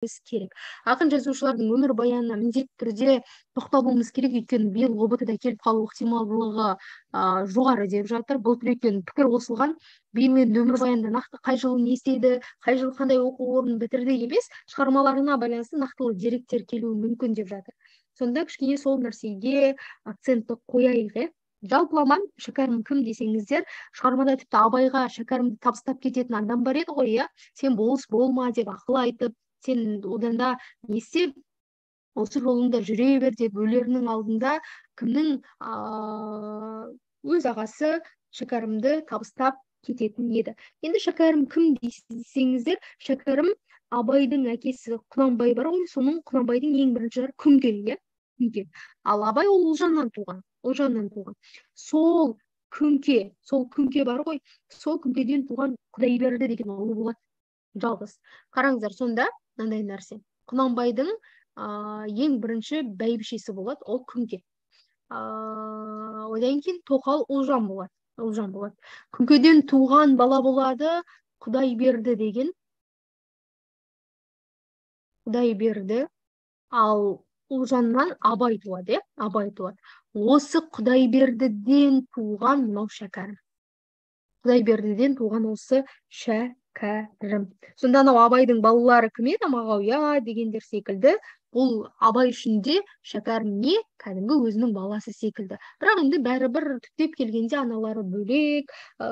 керек. Ақын жазушылардың өмір баянына міндетті түрде тоқталуымыз керек, өйткені биыл ұбт-да келіп қалу ықтималдылығы жоғары деп жатыр. Бұл түрекпен пікір қосылған. Беймен өмір баянында нақты қай жылы не істеді, қай жылы қандай оқу орнын бітірді емес, шығармаларына байланысты нақтылы деректер келуі мүмкін деп жатыр. Сонда кішкене сол нәрсеге акцентті қояйық. Жалпылама шәкәрім кім десеңіздер, шығармада тіпті абайға шәкәрімді табыстап кететін адам бар еді ғой, сен болыс болма деп ақыл айтып, сен одан да не істеп, осы жолыңда жүре бер деп өлерінің алдында кімнің өз ағасы шәкәрімді табыстап кететін еді. Енді шәкәрім кім десеңіздер, шәкәрім Абайдың әкесі Құнанбай бар ғой, соның Құнанбайдың ең бірінші жары Күнке. Ал Абай ол Ұлжаннан туған. Сол Күнке бар ғой, сол Күнкеден туған Құдайберді деген ұлы болады. Жалғыз. Қараңыздар, сонда мынандай нәрсе. Құнанбайдың ең бірінші бәйбішесі болады, ол Күнке. Одан кейін тоқал Ұлжан болады. Күнкеден туған бала болады Құдайберді деген. Құдайберді, ал Ұлжаннан Абай туады, Осы Құдайбердіден туған мынау шәкәрім. Құдайбердіден туған осы шәкәрім. Сонда анау Абайдың балалары кім еді? Мағауия дегендер секілді. Бұл Абай үшін де шәкәрім не? Кәдімгі өзінің баласы секілді. Бірақ енді бәрібір түптеп келгенде аналары бөлек,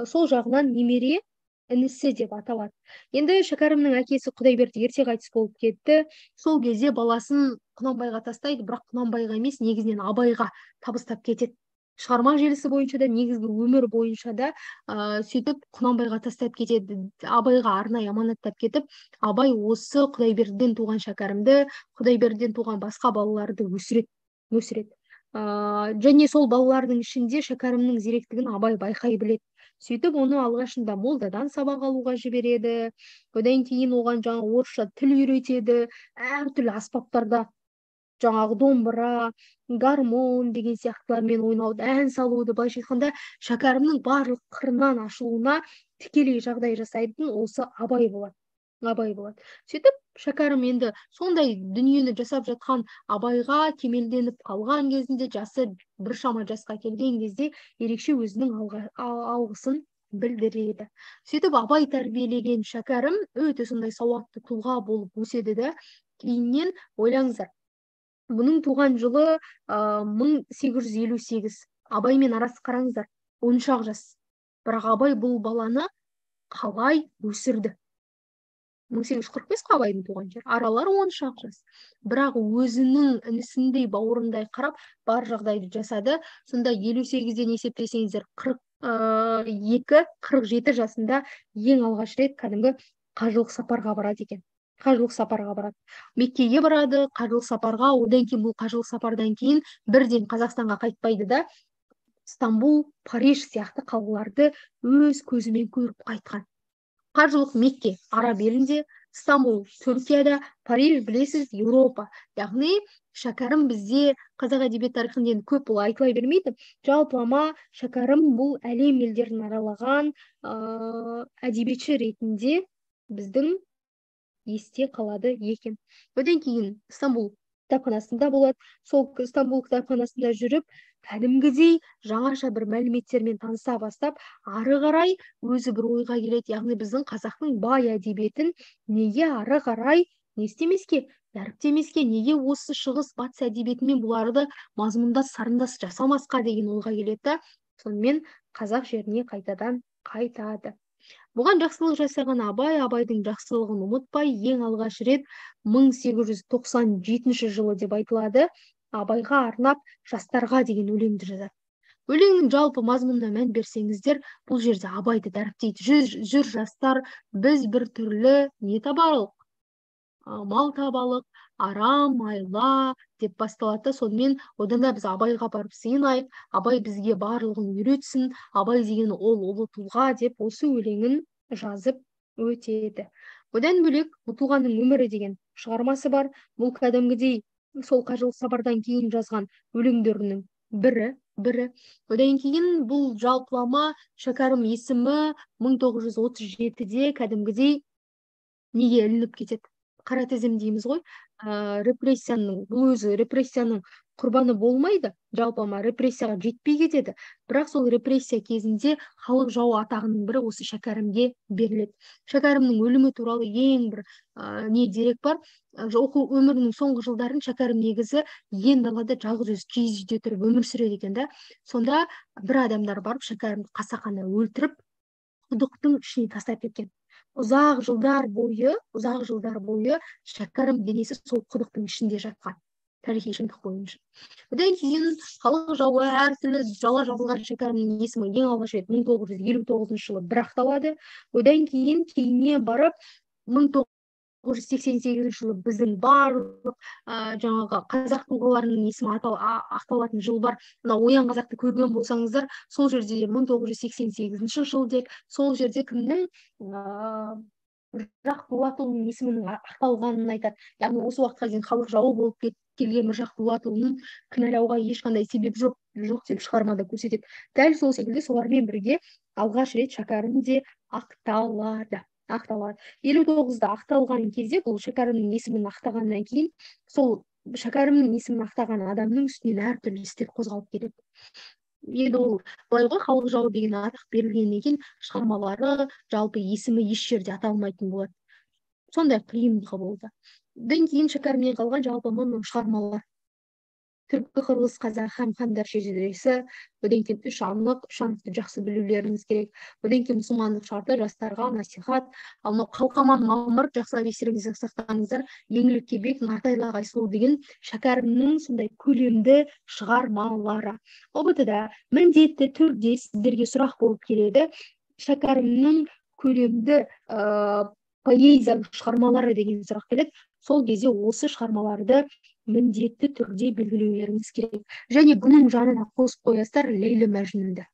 сол жағынан немере інісі деп аталады. Енді шәкәрімнің әкесі Құдайберді ерте қайтыс болып кетті. Сол кезде баласын Құнанбайға тастайды, бірақ Құнанбайға емес, негізінен Абайға табыстап кетеді. Шығарма желісі бойынша да, негізгі өмір бойынша да сөйтіп Құнанбайға тастап кетеді. Абайға арнайы аманаттап кетіп, Абай осы Құдайбердіден туған шәкәрімді, Құдайбердіден туған басқа балаларды өсіреді. Және сол балалардың ішінде шәкәрімнің зеректігін Абай байқай біледі. Сөйтіп оны алғашында молдадан сабақ алуға жібереді. Одан кейін оған орысша тіл үйретеді. Әртүрлі аспаптарда, жаңағы домбыра, гармон деген сияқтылармен ойнауды, ән салуды, былайша айтқанда шәкәрімнің барлық қырынан ашылуына тікелей жағдай жасайтын осы Абай болады. Сөйтіп шәкәрім енді сондай дүниені жасап жатқан Абайға кемелденіп қалған кезінде, жасы біршама жасқа келген кезде ерекше өзінің алғысын білдіреді. Сөйтіп Абай тәрбиелеген шәкәрім өте сондай сауатты тұлға болып өседі де, кейіннен ойлаңыздар, бұның туған жылы 1858. Абаймен арасы қараңыздар, 10 жас. Бірақ Абай бұл баланы қалай өсірді? 1845 Абайдың туған жері. Аралары 10 жас. Бірақ өзінің інісіндей бауырындай қарап, бар жағдайды жасады. Сонда 58-ден есептесеңіздер, 42-47 жасында ең алғаш рет кәдімгі қажылық сапарға барады екен. Меккеге барады, қажылық сапарға. Одан кейін бұл қажылық сапардан кейін бірден Қазақстанға қайтпайды да, Стамбул, Париж сияқты қалаларды өз көзімен көріп қайтқан. Қажылық Мекке, Араб елінде, Стамбул, Түркияда, Париж, білесіз, Еуропа. Яғни шәкәрім бізде қазақ әдебиет тарихында көп бұл айтыла бермейді. Жалпылама шәкәрім бұл әлем елдерін аралаған әдебиетші ретінде біздің есте қалады екен. Одан кейін Стамбул кітапханасында болады. Сол Стамбул кітапханасында жүріп, кәдімгідей жаңаша бір мәліметтермен таныса бастап, ары қарай өзі бір ойға келеді. Яғни біздің қазақтың бай әдебиетін неге ары қарай не істемеске, дәріптемеске, неге осы шығыс батыс әдебиетімен бұларды мазмұндас, сарындас жасамасқа деген ойға келеді. Сонымен қазақ жеріне қайтадан қайтады. Бұған жақсылық жасаған Абай, Абайдың жақсылығын ұмытпай, ең алғаш рет 1897 жылы деп айтылады, Абайға арнап жастарға деген өлеңді жазады. Өлеңнің жалпы мазмұнына мән берсеңіздер, бұл жерде Абайды дәріптейді. Жүр жастар, біз бір түрлі не табалық? Мал табалық, арам, айла деп басталады. Сонымен одан да біз Абайға барып сыйынайық, Абай бізге барлығын үйретсін, Абай деген ол ұлы тұлға деп осы өлеңін жазып өтеді. Одан бөлек Ұтылғанның өмірі деген шығармасы бар. Бұл кәдімгідей сол қажылық сапардан кейін жазған өлеңдерінің бірі. Одан кейін бұл жалпылама шәкәрім есімі 1937-де кәдімгідей неге ілініп кетеді? қара тізім дейміз ғой, репрессияның, бұл өзі репрессияның құрбаны болмайды, жалпы репрессияға жетпей кетеді. Бірақ сол репрессия кезінде халық жауы атағының бірі осы шәкәрімге беріледі. Шәкәрімнің өлімі туралы ең бір не дерек бар. Оқу өмірінің соңғы жылдарын шәкәрім негізі ен далада жалғыз өзі киіз үйде тұрып өмір сүреді екен да. Сонда бір адамдар барып шәкәрімді қасақана өлтіріп, құдықтың ішіне тастап кеткен. Ұзақ жылдар бойы шәкәрім денесі сол құдықтың ішінде жатқан. Тарихи шындық бойынша. Одан кейін халық жауы әртүрлі жала жабылған шәкәрімнің есімі ең алғаш рет 1959 жылы бір ақталады. Одан кейінне барып 1988 жылы біздің барлық жаңағы қазақ тұлғаларының есімі ақталатын жыл бар. Мына Оян қазақты көрген болсаңыздар, сол жерде 1988 жыл деп, сол жерде кімнің Міржақып Дулатұлының есімінің ақталғанын айтады. Яғни осы уақытқа дейін халық жауы болып келген Міржақып Дулатұлының кінәлауға ешқандай себеп жоқ деп шығармада көрсетеді. Дәл сол секілді солармен бірге алғаш рет шәкәрім де ақталады. 59-да ақталған кезде, бұл шәкәрімнің есімін ақтағаннан кейін, сол шәкәрімнің есімін ақтаған адамның үстінен әртүрлі істер қозғалып келеді. Енді ол былай ғой, халық жауы деген атақ берілгеннен кейін шығармалары, жалпы есімі еш жерде аталмайтын болады. Сондай қиындығы болды. Одан кейін шәкәрімнен қалған жалпы мың шығармалар. Түркі, қырғыз, қазақ һәм хандар шежіресі, одан кейін үш анық, үш анықты жақсы білулеріңіз керек. Одан кейін мұсылмандық шарты, жастарға насихат. Ал мынау Қалқаман Мамыр, жақсылап естеріңізде сақтаңыздар, еңлік кебек, Нартайлы Айсұлу деген шәкәрімнің сондай көлемді шығармалары. ұбт-да міндетті түрде сіздерге сұрақ болып келеді. Шәкәрімнің көлемді поэзиялық шығармалары деген сұрақ келеді. Сол кезде осы шығармаларды міндетті түрде белгілеулеріңіз керек. Және бұның жанына қосып қоясыздар Лейлі Мәжнүнді.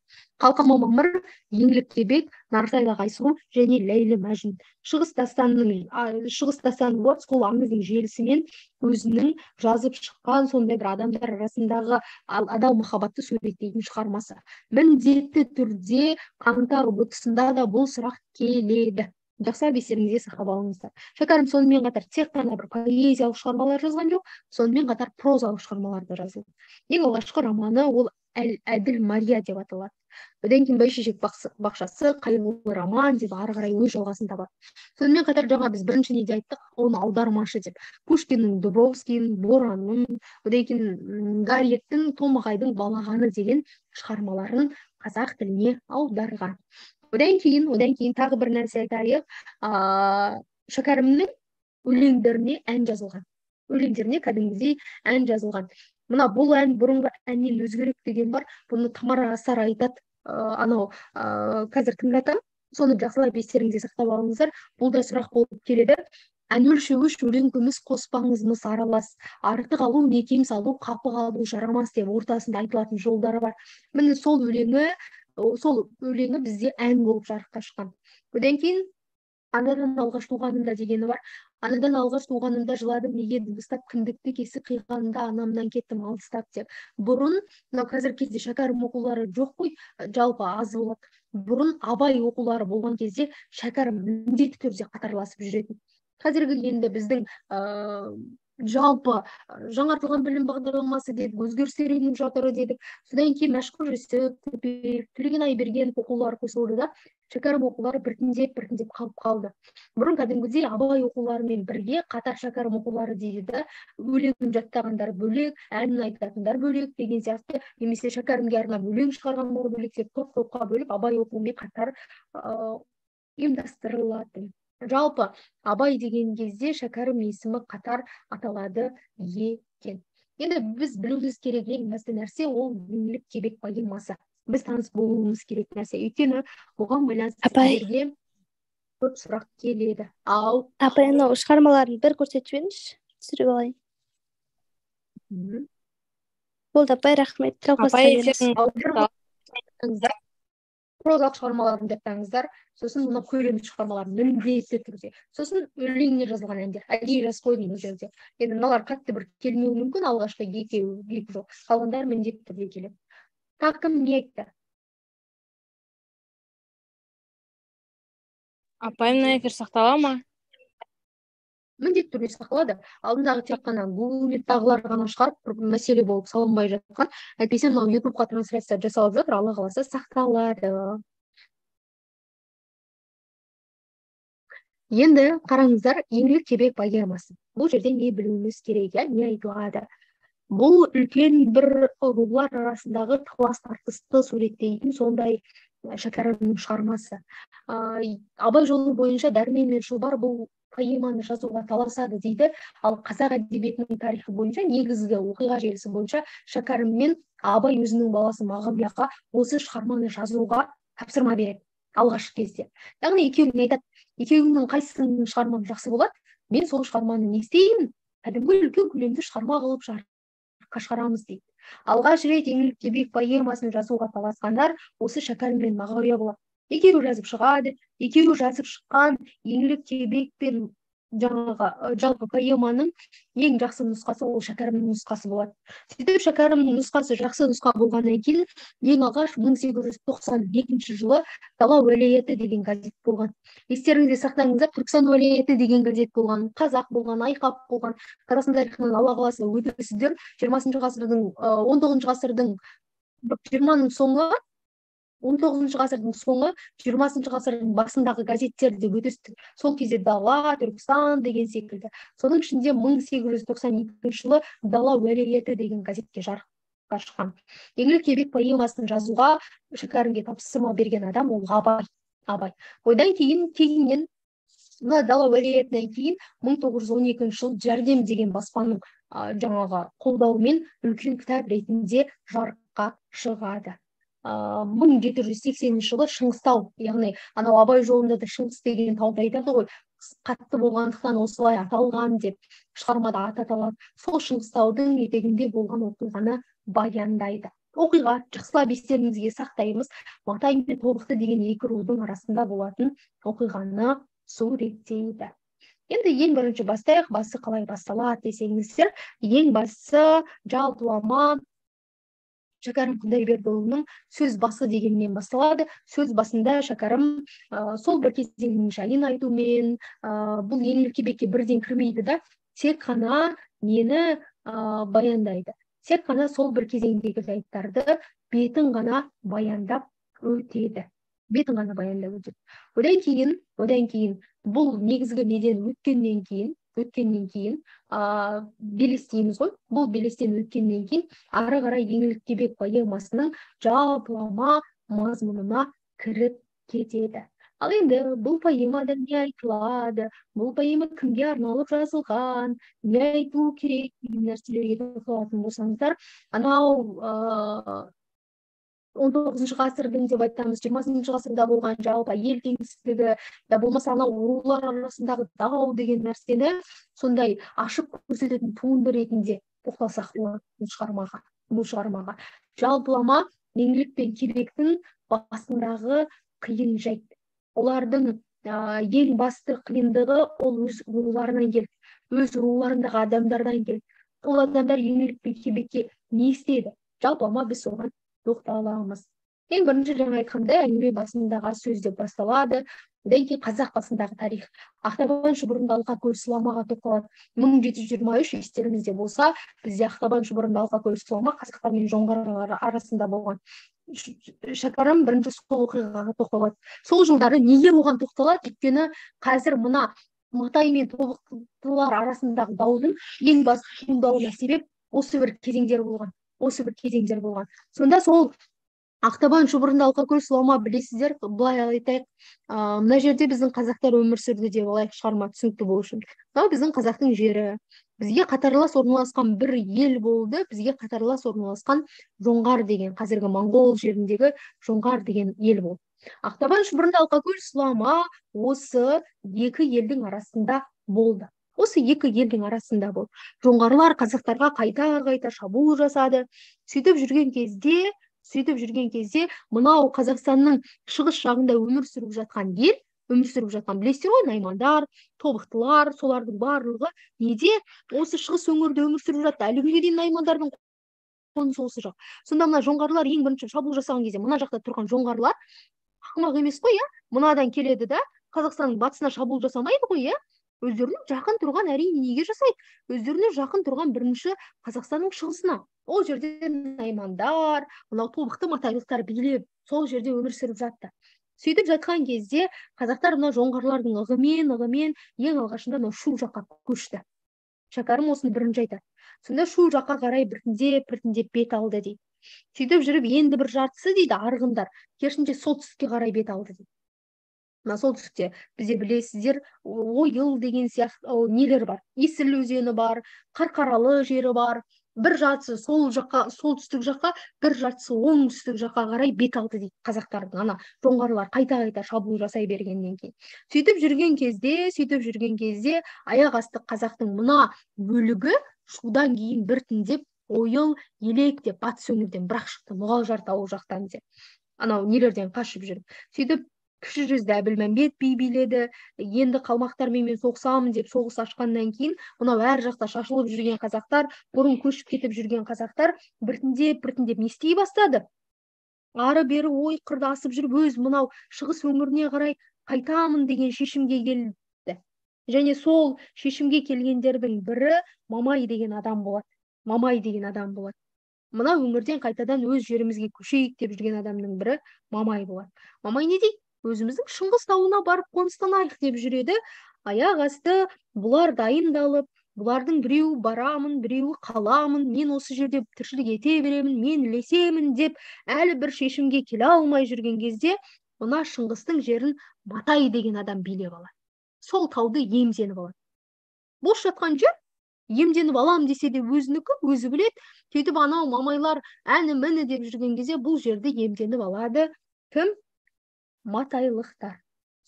Қалқаман Мамыр, еңлік кебек, Нартайлы Айсұлу және Лейлі Мәжнүн. Шығыс дастаны болады, сол аңыздың желісімен өзінің жазып шыққан сондай бір адамдар арасындағы адал махаббатты суреттейтін шығармасы. Міндетті түрде қаңтар ұбт-сында да бұл сұрақ келеді. Жақсылап естеріңізге сақтап алыңыздар. Шәкәрім сонымен қатар тек қана бір поэзиялық шығармалар жазған жоқ, сонымен қатар прозалық шығармалар да жазылды. Ең алғашқы романы ол Әділ Мария деп аталады. Одан кейін Бәйшешек бақшасы, қайғылы роман деп ары қарай өз жалғасын табады. Сонымен қатар жаңа біз бірінші неде айттық, оны аудармашы деп. Пушкиннің, Дубровскийдің, Боранның, одан кейін Гарриеттің Томағайдың балағаны деген шығармаларын қазақ тіліне аударған. Одан кейін тағы бір нәрсе айтайық. Шәкәрімнің өлеңдеріне ән жазылған. Өлеңдеріне кәдімгідей ән жазылған. Мына бұл ән бұрынғы әннен өзгерек деген бар. Бұны Тамара Асар айтады. Қазір тыңдатам. Соны жақсылап естеріңізде сақтап алыңыздар. Бұл да сұрақ болып келеді. Ән өлшеуіш өлең күміс қоспаңыз мыс аралас. Артық алу, некем салу, қапы қалу жарамас деп ортасында айтылатын жолдары бар. Міне сол өлеңі бізде ән болып жарыққа шыққан. Одан кейін анадан алғаш туғанымда дегені бар. Анадан алғаш туғанымда жыладым неге дыбыстап, кіндікті кесі қиғанда анамнан кеттім алыстап деп. Бұрын, қазір кезде шәкәрім оқулары жоқ қой, жалпы аз болады. Бұрын Абай оқулары болған кезде шәкәрім міндетті түрде қатарласып жүретін. Қазіргі енді біздің жалпы жаңартылған білім бағдарламасы дедік, өзгерістер еніп жатыр дедік. Содан кейін Мәшһүр Жүсіп, Төлеген Айберген оқулары қосылды да, шәкәрім оқулары біртіндеп қалып қалды. Бұрын кәдімгідей Абай оқуларымен бірге қатар шәкәрім оқулары дейді да, өлеңін жаттағандар бөлек, әнін айтатындар бөлек деген сияқты, немесе шәкәрімге арнап өлең шығарғандар бөлек деп топ-топқа бөліп Абай оқуымен қатар ұйымдастырылатын. Жалпы Абай деген кезде шәкәрім есімі қатар аталады екен. Енді біз білуіміз керек ең басты нәрсе ол еңлік кебек поэмасы. Біз таныс болуымыз керек нәрсе. Өйткені бұған байланысты сіздерге көп сұрақ келеді. Апай, анау шығармаларын бір көрсетіп жіберіңізші, түсіріп алайын. Болды, апай, рахмет. Прозалық шығармаларын жаттаңыздар, сосын мына көлемді шығармаларын міндетті түрде. Сосын өлеңіне жазылған әндер. Әдейі жазып қойдым бұл жерде. Енді мыналар қатты бір келмеуі мүмкін, алғашқы екі жоқ. Қалғандар міндетті түрде келеді. Тағы кім не айтты? Апай, мына эфир сақтала ма? міндетті түрде сақталады. Алдындағы тек қана Google-дағылар ғана шығарып бір мәселе болып салынбай жатқан. Әйтпесе мынау YouTube-ға трансляция жасалып жатыр, Алла қаласа сақталады. Енді қараңыздар, еңлік кебек поэмасы. Бұл жерде не білуіміз керек, не айтылады? Бұл үлкен бір рулар арасындағы талас тартысты суреттейтін сондай Шәкәрімнің шығармасы. Абай жолы бойынша Дәрмен мен Шұбар бұл поэманы жазуға таласады дейді. Ал қазақ әдебиетінің тарихы бойынша негізгі оқиға желісі бойынша Шәкәрім мен Абай өзінің баласы Мағауияға осы шығарманы жазуға тапсырма береді алғашқы кезде. Яғни екеуіне айтады, екеуіңнің қайсысының шығарманы жақсы болады, мен сол шығарманы не істеймін, кәдімгі үлкен көлемді шығарма қылып жарыққа шығарамыз дейді. Алғаш рет еңлік кебек поэмасын жазуға таласқандар осы Шәкәрім мен Мағауия болады. Екеуі жазып шығады, екеуі жазып шыққан еңлік кебек пен жалпы поэманың ең жақсы нұсқасы ол Шәкәрімнің нұсқасы болады. Сөйтіп Шәкәрімнің нұсқасы жақсы нұсқа болғаннан кейін ең алғаш 1892 жылы Дала уәлаяты деген газет болған. Естеріңізде сақтаңыздар, Түркістан уәлаяты деген газет болған, қазақ болған, айқап болған. Қазақстан тарихынан Алла қаласа өтесіздер. 19 ғасырдың 20-ның соңы 19 ғасырдың соңы, 20 ғасырдың басындағы газеттер деп өтесіздер. Сол кезде Дала, Түркістан деген секілді. Соның ішінде 1892 жылы Дала уәлаяты деген газетке жарыққа шыққан. Еңлік кебек поэмасын жазуға Шәкәрімге тапсырма берген адам ол Абай. Одан кейіннен Дала уәлаятынан кейін 1912 жылы Жәрдем деген баспаның жаңағы қолдауымен үлкен кітап ретінде жарыққа шығады. 1780 жылы Шыңғыстау, яғни анау Абай жолында да Шыңғыс деген тауды айтады ғой, қатты болғандықтан осылай аталған деп шығармада ат аталады. Сол Шыңғыстаудың етегінде болған оқиғаны баяндайды. Оқиға жақсылап естеріңізге сақтаймыз. Матай мен Тобықты деген екі рудың арасында болатын оқиғаны суреттейді. Енді ең бірінші бастайық, басы қалай басталады десеңіздер, ең басы жалпылама Шәкәрім Құдайбердіұлының сөз басы дегеннен басталады. Сөз басында Шәкәрім сол бір кезеңнің жайын айтумен, бұл еңлік кебекке бірден кірмейді да, тек қана нені баяндайды. Тек қана сол бір кезеңдегі жайттарды бетін ғана баяндап өтеді. Одан кейін бұл негізгі неден өткеннен кейін белестейміз ғой. Бұл белестен өткеннен кейін ары қарай еңлік кебек поэмасының жалпылама мазмұнына кіріп кетеді. Ал енді бұл поэмада не айтылады, бұл поэма кімге арналып жазылған, не айтылу керек деген нәрселерге тоқталатын болсаңыздар, анау 19 ғасырдың деп айтамыз, 20 ғасырда болған жалпы ел теңсіздігі, я болмаса анау рулар арасындағы дау деген нәрсені сондай ашып көрсететін туынды ретінде тоқталсақ болады бұл шығармаға. Жалпылама еңлік пен кебектің басындағы қиын жайт. Олардың ең басты қиындығы ол өз руларынан келді, өз руларындағы адамдардан келді. Ол адамдар еңлік пен кебекке не істеді? Жалпылама біз соған тоқталамыз. Ең бірінші жаңа айтқандай, әңгіме басындағы сөз деп басталады. Одан кейін қазақ басындағы тарих. Ақтабан шұбырында алқа көл сұламаға тоқталады. 1723 естеріңізде болса, бізде Ақтабан шұбырында алқа көл сұлама қазақтар мен жоңғарлар арасында болған. Шәкәрім бірінші сол оқиғаға тоқталады. Сол жылдары неге оған тоқталады? Өйткені қазір мына Матай мен Тобықтылар арасындағы даудың ең басты туындауына себеп осы бір кезеңдер болған. Сонда сол Ақтабан шұбырында алқа көл сұлама білесіздер, былай айтайық, мына жерде біздің қазақтар өмір сүрді деп алайық, шығарма түсінікті болу үшін. Мынау біздің қазақтың жері. Бізге қатарлас орналасқан бір ел болды, бізге қатарлас орналасқан Жоңғар деген, қазіргі Моңғол жеріндегі Жоңғар деген ел болды. Ақтабан шұбырында алқа көл сұлама осы екі елдің арасында болды. Жоңғарлар қазақтарға қайта шабуыл жасады. Сөйтіп жүрген кезде мынау Қазақстанның шығыс жағында өмір сүріп жатқан білесіздер ғой, наймандар, тобықтылар, солардың барлығы неде осы шығыс өңірде өмір сүріп жатты. Әлі күнге дейін наймандардың қонысы осы жақ. Сонда мына жоңғарлар ең бірінші шабуыл жасаған кезде мына жақта тұрған жоңғарлар ақымақ емес қой, мынадан келеді да Қазақстанның батысына шабуыл жасамайды ғой, Өздеріне жақын тұрған әрине неге жасайды? Өздеріне жақын тұрған бірінші Қазақстанның шығысына. Ол жерде наймандар, мынау тобықты матайлықтар билеп, сол жерде өмір сүріп жатты. Сөйтіп жатқан кезде қазақтар мына жоңғарлардың ығымен ең алғашында мынау Шу жаққа көшті. Шәкәрім осыны бірінші айтады. Сонда Шу жаққа қарай біртіндеп бет алды дейді. Сөйтіп жүріп енді бір жартысы дейді арғындар керісінше солтүстікке қарай бет алды дейді. Мына солтүстікте бізде білесіздер Ойыл деген сияқты нелер бар. Есіл өзені бар, Қарқаралы жері бар. Бір жартысы сол жаққа, солтүстік жаққа, бір жартысы оңтүстік жаққа қарай бет алды дейді қазақтардың. Ана жоңғарлар қайта шабуыл жасай бергеннен кейін. Сөйтіп жүрген кезде аяқ асты қазақтың мына бөлігі Шудан кейін біртіндеп Ойыл, Елек деп батыс өңірден бірақ шықты, Мұғалжар тауы жақтан деп. Анау нелерден қашып жүріп. Сөйтіп Кіші жүзді Әбілмәмбет би биледі. Енді қалмақтармен мен соғысамын деп соғыс ашқаннан кейін, мынау әр жақта шашылып жүрген қазақтар, бұрын көшіп кетіп жүрген қазақтар біртіндеп не істей бастады. Ары бері ой қырдасып жүріп, өз мынау шығыс өңіріне қарай қайтамын деген шешімге келді. Және сол шешімге келгендердің бірі Мамай деген адам болады. Мына өңірден қайтадан өз жерімізге көшейік деп жүрген адамның бірі Мамай болады. Мамай не дейді? Өзіміздің Шыңғыс тауына барып қоныстанайық деп жүреді. Аяқ асты бұлар дайындалып, бұлардың біреуі барамын, біреуі қаламын, мен осы жерде тіршілік ете беремін, мен ілесемін деп әлі бір шешімге келе алмай жүрген кезде, мына Шыңғыстың жерін Матай деген адам билеп алады. Сол тауды иемденіп алады. Бос жатқан жер, иемденіп алам десе де өзінікі, өзі біледі. Сөйтіп анау мамайлар әні міні деп жүрген кезде бұл жерді иемденіп алады. Кім? Матайлықтар.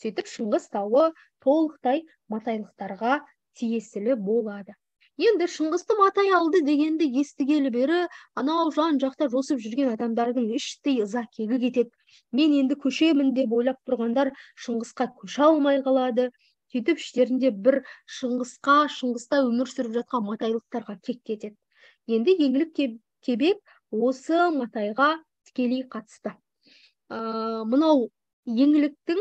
Сөйтіп Шыңғыс тауы толықтай матайлықтарға тиесілі болады. Енді Шыңғысты Матай алды дегенді естігелі бері, анау жан жақта жосып жүрген адамдардың іштей ыза кегі кетеді. Мен енді көшемін деп ойлап тұрғандар Шыңғысқа көше алмай қалады. Сөйтіп іштерінде бір Шыңғыста өмір сүріп жатқан матайлықтарға кек кетеді. Енді еңлік кебек осы Матайға тікелей қатысты. Мынау еңліктің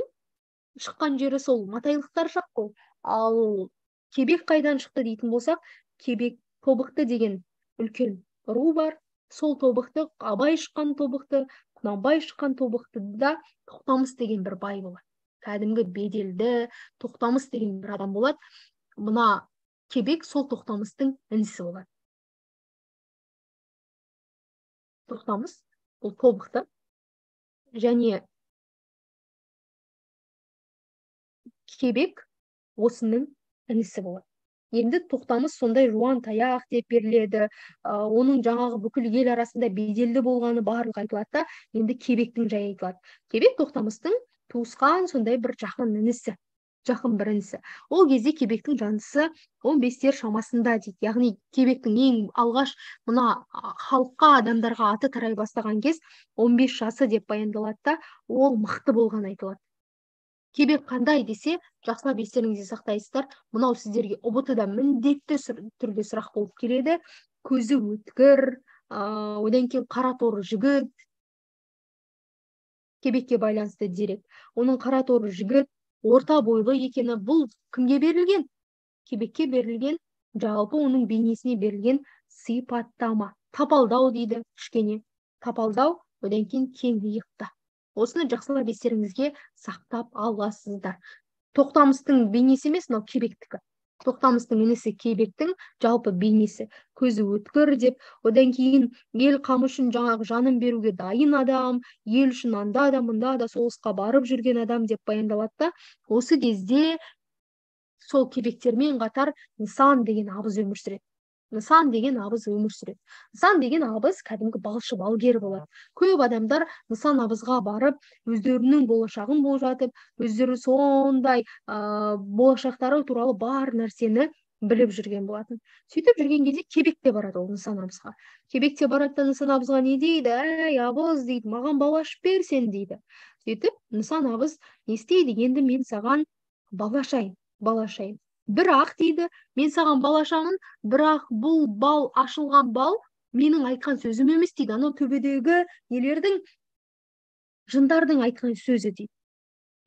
шыққан жері сол матайлықтар жақ қой. Ал кебек қайдан шықты дейтін болсақ, кебек тобықты деген үлкен ру бар. Сол тобықты, Абай шыққан тобықты, Құнанбай шыққан тобықтыда Тоқтамыс деген бір бай болады. Кәдімгі беделді Тоқтамыс деген бір адам болады. Мына кебек сол Тоқтамыстың інісі болады. Тоқтамыс бұл тобықты және кебек осының інісі болады. Енді Тоқтамыс сондай жуан таяқ деп беріледі. Оның жаңағы бүкіл ел арасында беделді болғаны барлық айтылады да, енді кебектің жайы айтылады. Кебек Тоқтамыстың туысқан сондай бір жақын бір інісі. Ол кезде кебектің жандысы 15-тер шамасында дейді. Яғни кебектің ең алғаш мына халыққа, адамдарға аты тарай бастаған кез 15 жасы деп баяндалады да, ол мықты болған айтылады. Кебек қандай десе, жақсылап естеріңізде сақтайсыздар, мынау сіздерге ұбт-да міндетті түрде сұрақ болып келеді. Көзі өткір, одан кейін қара торы жігіт. Кебекке байланысты дерек. Оның қара торы жігіт, орта бойлы екені, бұл кімге берілген? Кебекке берілген, жалпы оның бейнесіне берілген сипаттама. Тапалдау дейді, кішкене. Тапалдау, одан кейін кең иықты. Осыны жақсылап естеріңізге сақтап аласыздар. Тоқтамыстың бейнесі емес, мынау кебектікі. Тоқтамыстың інісі кебектің жалпы бейнесі. Көзі өткір деп, одан кейін ел қамы үшін жаңағы жанын беруге дайын адам, ел үшін анда да мұнда да соғысқа барып жүрген адам деп баяндалады. Осы кезде сол кебектермен қатар Нысан деген абыз өмір сүреді. Нысан деген абыз кәдімгі балшы балгер болады. Көп адамдар Нысан абызға барып, өздерінің болашағын болжатып, өздері сондай болашақтары туралы бар нәрсені біліп жүрген болатын. Сөйтіп жүрген кезде кебекте барады ол Нысан абызға. Кебекте барады да Нысан абызға не дейді? Әй, абыз дейді, маған бал ашып берсен дейді. Сөйтіп Нысан абыз не істейді? Енді мен саған бал ашайын. Бірақ дейді, мен саған бал ашамын, бірақ бұл бал, ашылған бал менің айтқан сөзім емес дейді. Анау төбедегі нелердің, жындардың айтқан сөзі дейді.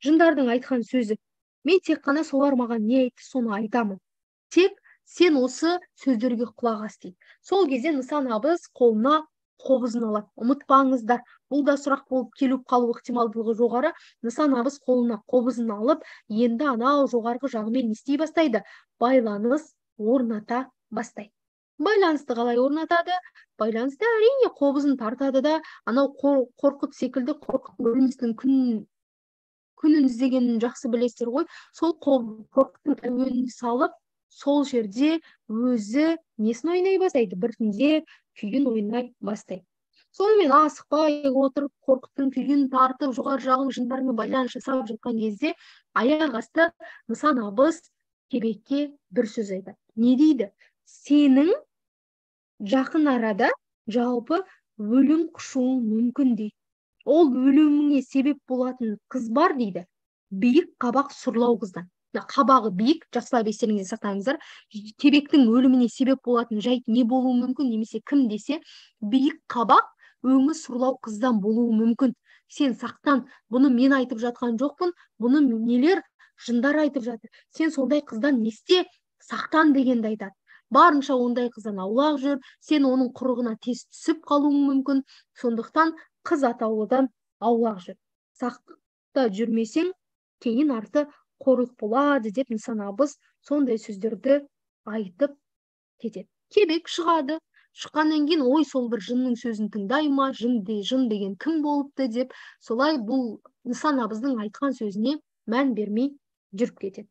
Жындардың айтқан сөзі. Мен тек қана солар маған не айтты, соны айтамын. Тек сен осы сөздерге құлақ ас дейді. Сол кезде Нысан абыз қолына қобызын алады. Ұмытпаңыздар, бұл да сұрақ болып келіп қалу ықтималдылығы жоғары. Нысан абыз қолына қобызын алып, енді анау жоғарғы жағымен не істей бастайды? Байланыс орната бастайды. Байланысты қалай орнатады? Байланысты әрине қобызын тартады да, анау Қорқыт секілді, Қорқыт өлместің күнін іздегенін жақсы білесіздер ғой. Сол Қорқыттың әуенін салып, сол жерде өзі несін ойнай бастайды? Біртіндеп күйін ойнай бастайды. Сонымен асықпай отырып, Қорқыттың күйін тартып, жоғары жағын жындармен байланыс жасап жатқан кезде, аяқ асты Нысан абыз Кебекке бір сөз айтады. Не дейді? Сенің жақын арада жалпы өлім құшуың мүмкін дейді. Ол өліміңе себеп болатын қыз бар дейді. Биік қабақ сұрлау қыздан. Қабағы биік, жақсылап естеріңізде сақтаңыздар. Кебектің өліміне себеп болатын жайт не болуы мүмкін, немесе кім десе, биік қабақ өңі сұрлау қыздан болуы мүмкін. Сен сақтан, бұны мен айтып жатқан жоқпын, бұны нелер жындар айтып жатыр. Сен сондай қыздан не істе, сақтан дегенді айтады. Барынша ондай қыздан аулақ жүр, сен оның құрығына тез түсіп қалуың мүмкін. Сондықтан қыз атаулыдан аулақ жүр. Сақтықта жүрмесең, кейін арты қорлық болады деп Нысан абыз сондай сөздерді айтып кетеді. Кебек шығады. Шыққаннан кейін, ой, сол бір жынның сөзін тыңдай ма, жын деген кім болыпты деп, солай бұл Нысан абыздың айтқан сөзіне мән бермей жүріп кетеді.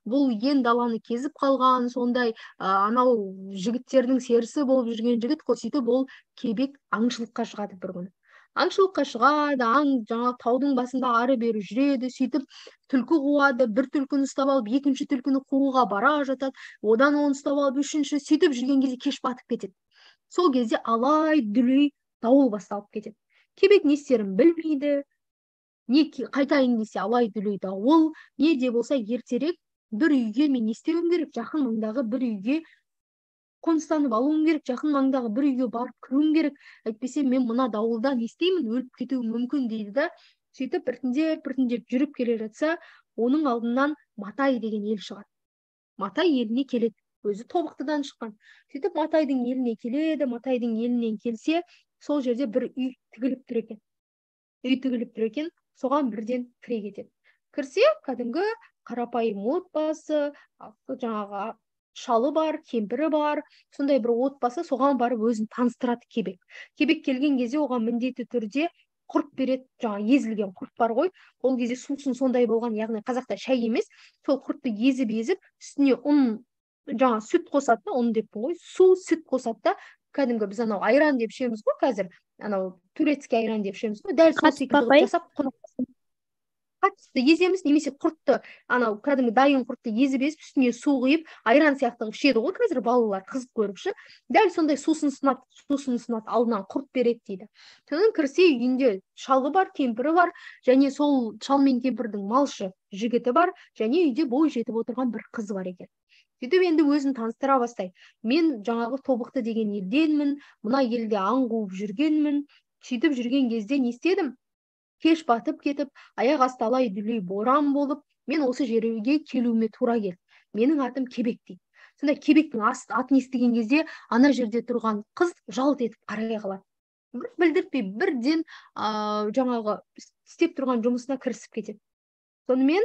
Бұл ен даланы кезіп қалған, сондай анау жігіттердің серісі болып жүрген жігіт қой. Сөйтіп ол Кебек аңшылыққа шығады бір күні. Аңшылыққа шығады, жаңа таудың басында ары бері жүреді, сөйтіп түлкі қуады, бір түлкіні ұстап алып, екінші түлкіні қууға бара жатады, одан оны ұстап алып, үшінші, сөйтіп жүрген кезде кеш батып кетеді. Сол кезде алай дүлей дауыл басталып кетеді. Кебек не істерін білмейді, не қайтайын десе алай дүлей дауыл, не де болса ертерек бір үйге мен не істеуім керек, жақын маңдағы бір үйге қоныстанып алуым керек, жақын маңдағы бір үйге барып кіруім керек, әйтпесе мен мына дауылда не істеймін, өліп кетуім мүмкін дейді да. Сөйтіп біртіндеп жүріп келе жатса, оның алдынан Матай деген ел шығады. Матай еліне келеді, өзі Тобықтыдан шыққан. Сөйтіп Матайдың еліне келеді, Матайдың елінен келсе, сол жерде бір үй тігіліп тұр екен. Соған бірден кіре кетеді. Кірсе, кәдімгі қарапайым отбасы, жаңағы шалы бар, кемпірі бар, сондай бір отбасы, соған барып өзін таныстырады Кебек. Кебек келген кезде оған міндетті түрде құрт береді, жаңа езілген құрт бар ғой, ол кезде сусын сондай болған, яғни қазақта шай емес, сол құртты езіп, үстіне ұн, жаңа сүт қосады, ұн деппін ғой, су, сүт қосады да, кәдімгі біз анау айран деп ішеміз ғой қазір, анау турецкий айран деп ішеміз ғой, дәл сол секілді жасап қатысты еземіз, немесе құртты, анау кәдімгі дайын құртты езіп, үстіне су құйып, айран сияқты ішеді ғой қазір балалар, қызып көріпші. Дәл сондай сусын ұсынады, алдынан құрт береді дейді. Содан кірсе, үйінде шалы бар, кемпірі бар, және сол шал мен кемпірдің малшы жігіті бар, және үйде бой жетіп отырған бір қыз бар екен. Сөйтіп енді өзін таныстыра бастайды. Мен жаңағы Тобықты деген елденмін, мына елде аң қуып жүргенмін. Сөйтіп жүрген кезде не істедім? Кеш батып кетіп, аяқ асты алай дүлей боран болып, мен осы жерге келуіме тура келді. Менің атым Кебек дейді. Сонда Кебектің атын естіген кезде, ана жерде тұрған қыз жалт етіп қарай қалады. Білдіртпей бірден жаңағы істеп тұрған жұмысына кірісіп кетеді. Сонымен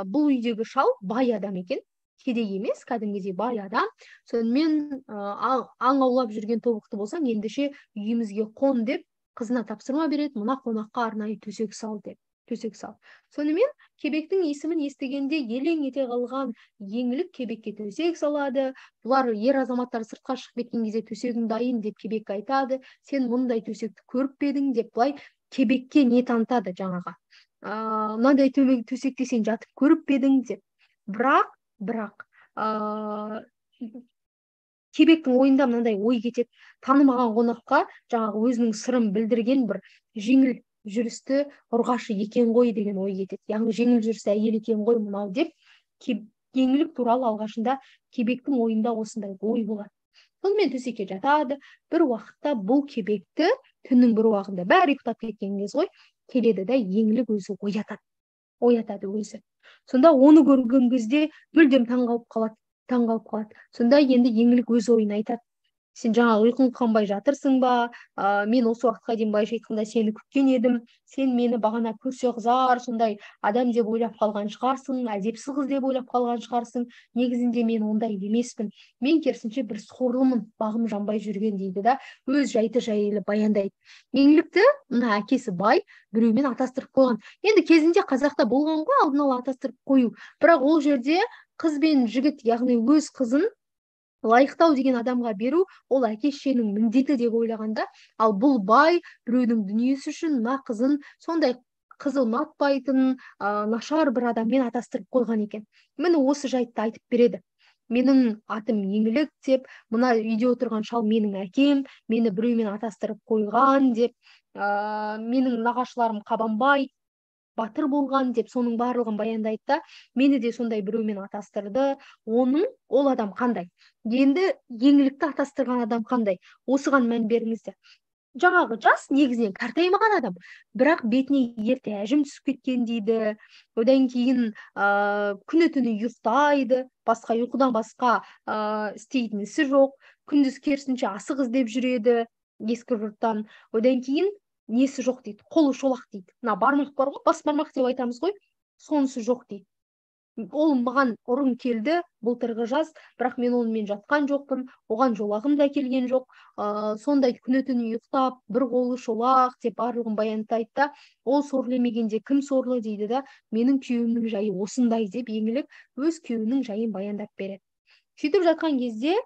бұл үйдегі шал бай адам екен, кедей емес, кәдімгідей бай адам. Сонымен аң аулап жүрген Тобықты болсаң, ендеше үйімізге қон деп қызына тапсырма береді, мына қонаққа арнайы төсек сал деп. Сонымен Кебектің есімін естігенде елең ете қалған еңлік Кебекке төсек салады. Бұлар ер азаматтар сыртқа шығып кеткен кезде төсегің дайын деп Кебекке айтады. Сен мұндай төсекті көріп пе едің деп былай Кебекке не танытады жаңаға. Мынандай төсекте сен жатып көріп пе едің деп. Бірақ Кебектің ойында мынандай ой кетеді. Танымаған қонаққа жаңағы өзінің сырын білдірген бір жеңіл жүрісті ұрғашы екен ғой деген ой кетеді. Яғни жеңіл жүрісті әйел екен ғой мынау деп, еңлік туралы алғашында Кебектің ойында осындай ой болады. Сонымен төсекке жатады. Бір уақытта бұл Кебекті түннің бір уақытында бәрі ұйықтап кеткен кез ғой, келеді да еңлік өзі оятады. оятады өзі. Сонда оны көрген кезде мүлдем таң қалып қалады. Сонда енді еңлік өз ойын айтады. Сен жаңа ұйқың қанбай жатырсың ба? Мен осы уақытқа дейін былайша айтқанда сені күткен едім. Сен мені бағана көрсе қызар, сондай адам деп ойлап қалған шығарсың, әдепсіз қыз деп ойлап қалған шығарсың. Негізінде мен ондай емеспін. Мен керісінше бір сорлымын, бағым жанбай жүрген дейді да, өз жайты жайлы баяндайды. Еңлікті мына әкесі бай біреумен атастырып қойған. Енді кезінде қазақта болған ғой алдын ала атастырып қою. Бірақ ол жерде қыз бен жігіт, яғни өз қызын лайықтау деген адамға беру, ол әке-шешенің міндеті деп ойлағанда, ал бұл бай біреудің дүниесі үшін мына қызын сондай қызы ұнатпайтын нашар бір адаммен атастырып қойған екен. Міне осы жайтты айтып береді. Менің атым Еңлік деп, мына үйде отырған шал менің әкем, мені біреумен атастырып қойған деп, менің нағашыларым Қабанбай батыр болған деп соның барлығын баяндайды да, мені де сондай біреумен атастырды. Ол адам қандай? Енді еңлікті атастырған адам қандай? Осыған мән беріңіздер. Жаңағы жас негізінен қартаймаған адам, бірақ бетіне ерте әжім түсіп кеткен дейді. Одан кейін күні түні ұйықтайды, басқа ұйқыдан басқа істейтін ісі жоқ. Күндіз керісінше асық іздеп жүреді ескі жұрттан. Одан кейін несі жоқ дейді, қолы шолақ дейді. Мына бармақ бар ғой, бас бармақ деп айтамыз ғой, сонысы жоқ дейді. Ол маған ұрын келді былтырғы жаз, бірақ мен онымен жатқан жоқпын, оған жолағым да келген жоқ. Сондай күні түні ұйықтап, бір қолы шолақ деп барлығын баяндайды да, ол сорлы емегенде кім сорлы дейді да, менің күйеуімнің жайы осындай деп еңлік өз күйеуінің жайын баяндап береді. Сөйтіп жатқан кезде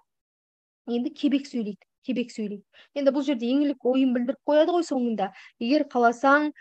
енді кебек сөйлейді. Енді бұл жерде еңлік ойын білдіріп қояды ғой соңында. Егер қаласаң,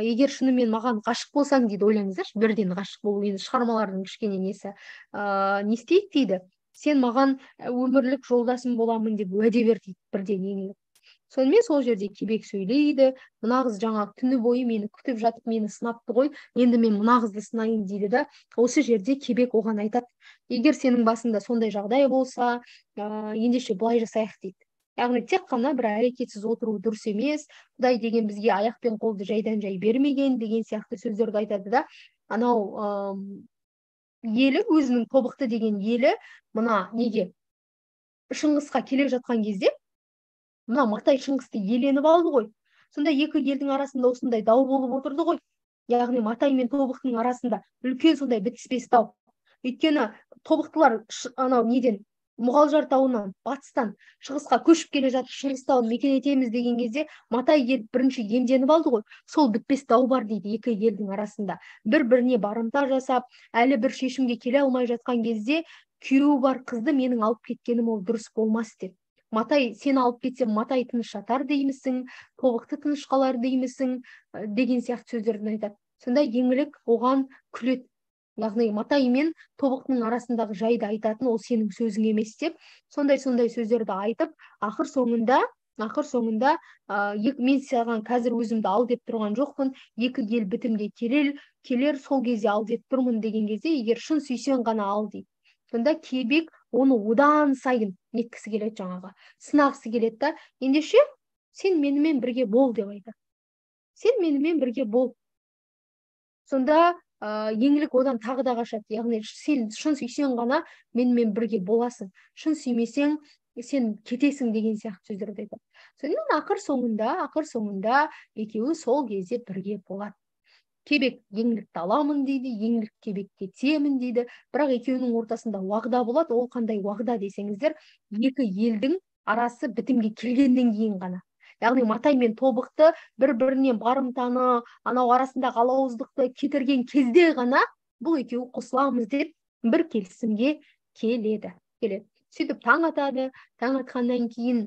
егер шынымен маған ғашық болсаң дейді, ойлаңыздаршы, бірден ғашық болу, енді шығармалардың кішкене несі. Не істейді дейді? Сен маған өмірлік жолдасым боламын деп уәде бер дейді бірден еңлік. Сонымен сол жерде кебек сөйлейді. Мына қыз жаңағы түні бойы мені күтіп жатып, мені сынапты ғой, енді мен мына қызды сынайын дейді да, осы жерде кебек оған айтады: егер сенің басында сондай жағдай болса, ендеше былай жасайық дейді. Яғни тек қана бір әрекетсіз отыру дұрыс емес, Құдай деген бізге аяқ пен қолды жайдан жай бермеген деген сияқты сөздерді айтады да, анау елі, өзінің тобықты деген елі, мына неге Шыңғысқа келе жатқан кезде, мына Матай Шыңғысты иеленіп алды ғой. Сонда екі елдің арасында осындай дау болып отырды ғой. Яғни Матай мен Тобықтың арасында үлкен сондай бітіспес дау. Өйткені тобықтылар анау неден, Мұғалжар тауынан батыстан шығысқа көшіп келе жатып, Шыңғыс тауын мекен етеміз деген кезде Матай ел бірінші иемденіп алды ғой. Сол бітпес дау бар дейді екі елдің арасында. Бір-біріне барымта жасап, әлі бір шешімге келе алмай жатқан кезде, күйеуі бар қызды менің алып кеткенім ол дұрыс болмас деп. Матай, сен алып кетсем, Матай тыныш жатар деймісің, Тобықты тыныш қалар деймісің, деген сияқты сөздерді айтады. Сонда еңлік оған күледі. Яғни Матай мен Тобықтың арасындағы жайды айтатын, ол сенің сөзің емес деп, сондай сөздерді айтып, ақыр соңында мен саған қазір өзімді ал деп тұрған жоқпын, екі ел бітімге келер, сол кезде ал деп тұрмын деген кезде, егер шын сүйсең ғана ал дейді. Сонда кебек оны одан сайын неткісі келеді, жаңағы сынағысы келеді да, ендеше сен менімен бірге бол деп айтады. Сен менімен бірге бол. Сонда еңлік одан тағы да қашады. Яғни сен шын сүйсең ғана менімен бірге боласың. Шын сүймесең сен кетесің деген сияқты сөздерді айтады. Сонымен ақыр соңында екеуі сол кезде бірге болады. Кебек еңлікті аламын дейді, еңлік кебекке тиемін дейді. Бірақ екеуінің ортасында уағда болады. Ол қандай уағда десеңіздер, екі елдің арасы бітімге келгеннен кейін ғана. Яғни Матай мен Тобықты бір-бірінен барымтаны, анау арасындағы алауыздықты кетірген кезде ғана бұл екеуі қосыламыз деп бір келісімге келеді. Сөйтіп таң атады. Таң атқаннан кейін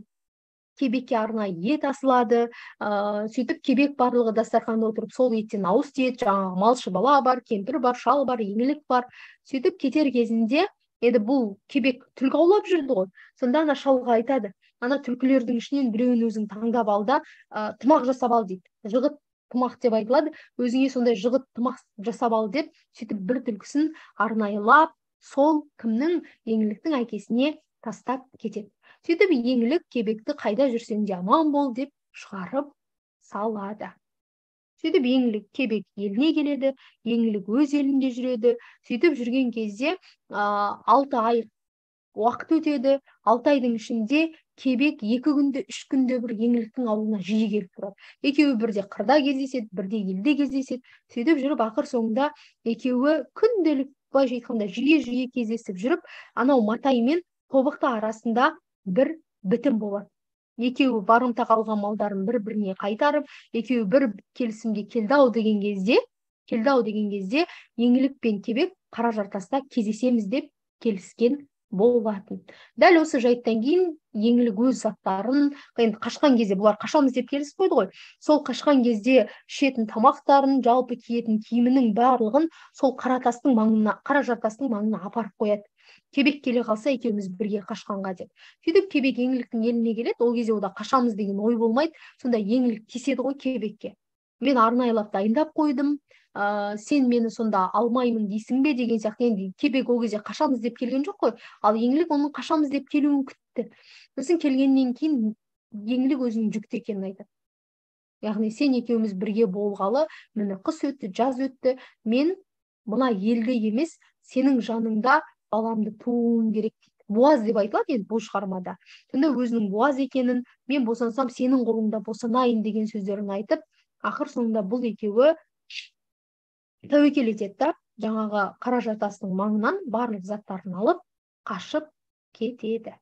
кебекке арнайы ет асылады. Сөйтіп кебек барлығы дастарханда отырып, сол еттен ауыз тиеді. Жаңағы малшы бала бар, кемпір бар, шал бар, еңлік бар. Сөйтіп кетер кезінде, енді бұл кебек түлкі аулап жүрді ғой. Сонда ана шалға айтады: ана түлкілердің ішінен біреуін өзің таңдап ал да, тымақ жасап ал дейді. Жығыт тымақ деп айтылады. Өзіңе сондай жығыт тымақ жасап ал деп, сөйтіп бір түлкісін арнайылап, сол кімнің, еңліктің әкесіне тастап кетеді. Сөйтіп еңлік кебекті қайда жүрсең де аман бол деп шығарып салады. Сөйтіп еңлік кебек еліне келеді, еңлік өз елінде жүреді. Сөйтіп жүрген кезде 6 ай уақыт өтеді. 6 айдың ішінде кебек 2 күнде 3 күнде бір еңліктің ауылына жиі келіп тұрады. Екеуі бірде қырда кездеседі, бірде елде кездеседі. Сөйтіп жүріп ақыр соңында екеуі күнделік былайша айтқанда жиі кездесіп жүріп, анау Матай мен тобықты арасында бір бітім болады. Екеуі барымта қалған малдарын бір-біріне қайтарып, екеуі бір келісімге келді-ау деген кезде еңлік пен кебек қара жартаста кездесеміз деп келіскен болатын. Дәл осы жайттан кейін еңлік өз заттарын, енді қашқан кезде бұлар қашамыз деп келісіп қойды ғой. Сол қашқан кезде ішетін тамақтарын, жалпы киетін киімінің барлығын сол қара жартастың маңына апарып қояды. Кебек келе қалса екеуміз бірге қашқанға деп. Сөйтіп кебек еңліктің еліне келеді. Ол кезде ода қашамыз деген ой болмайды. Сонда еңлік тиіседі ғой кебекке. Мен арнайлап дайындап қойдым. Сен мені сонда алмаймын дейсің бе деген сияқты. Енді кебек ол кезде қашамыз деп келген жоқ қой. Ал еңлік оның қашамыз деп келуін күтті. Сосын келгеннен кейін еңлік өзінің жүкті екенін айтады. Яғни сен екеуміз бірге болғалы, міне қыс өтті, жаз өтті. Мен мына елде емес, сенің жаныңда баламды тууым керек дейді. Буаз деп айтылады енді бұл шығармада. Сонда өзінің буаз екенін, мен босансам сенің қолыңда босанайын деген сөздерін айтып, ақыр соңында бұл екеуі тәуекел етеді да, жаңағы қара жартастың маңынан барлық заттарын алып, қашып кетеді.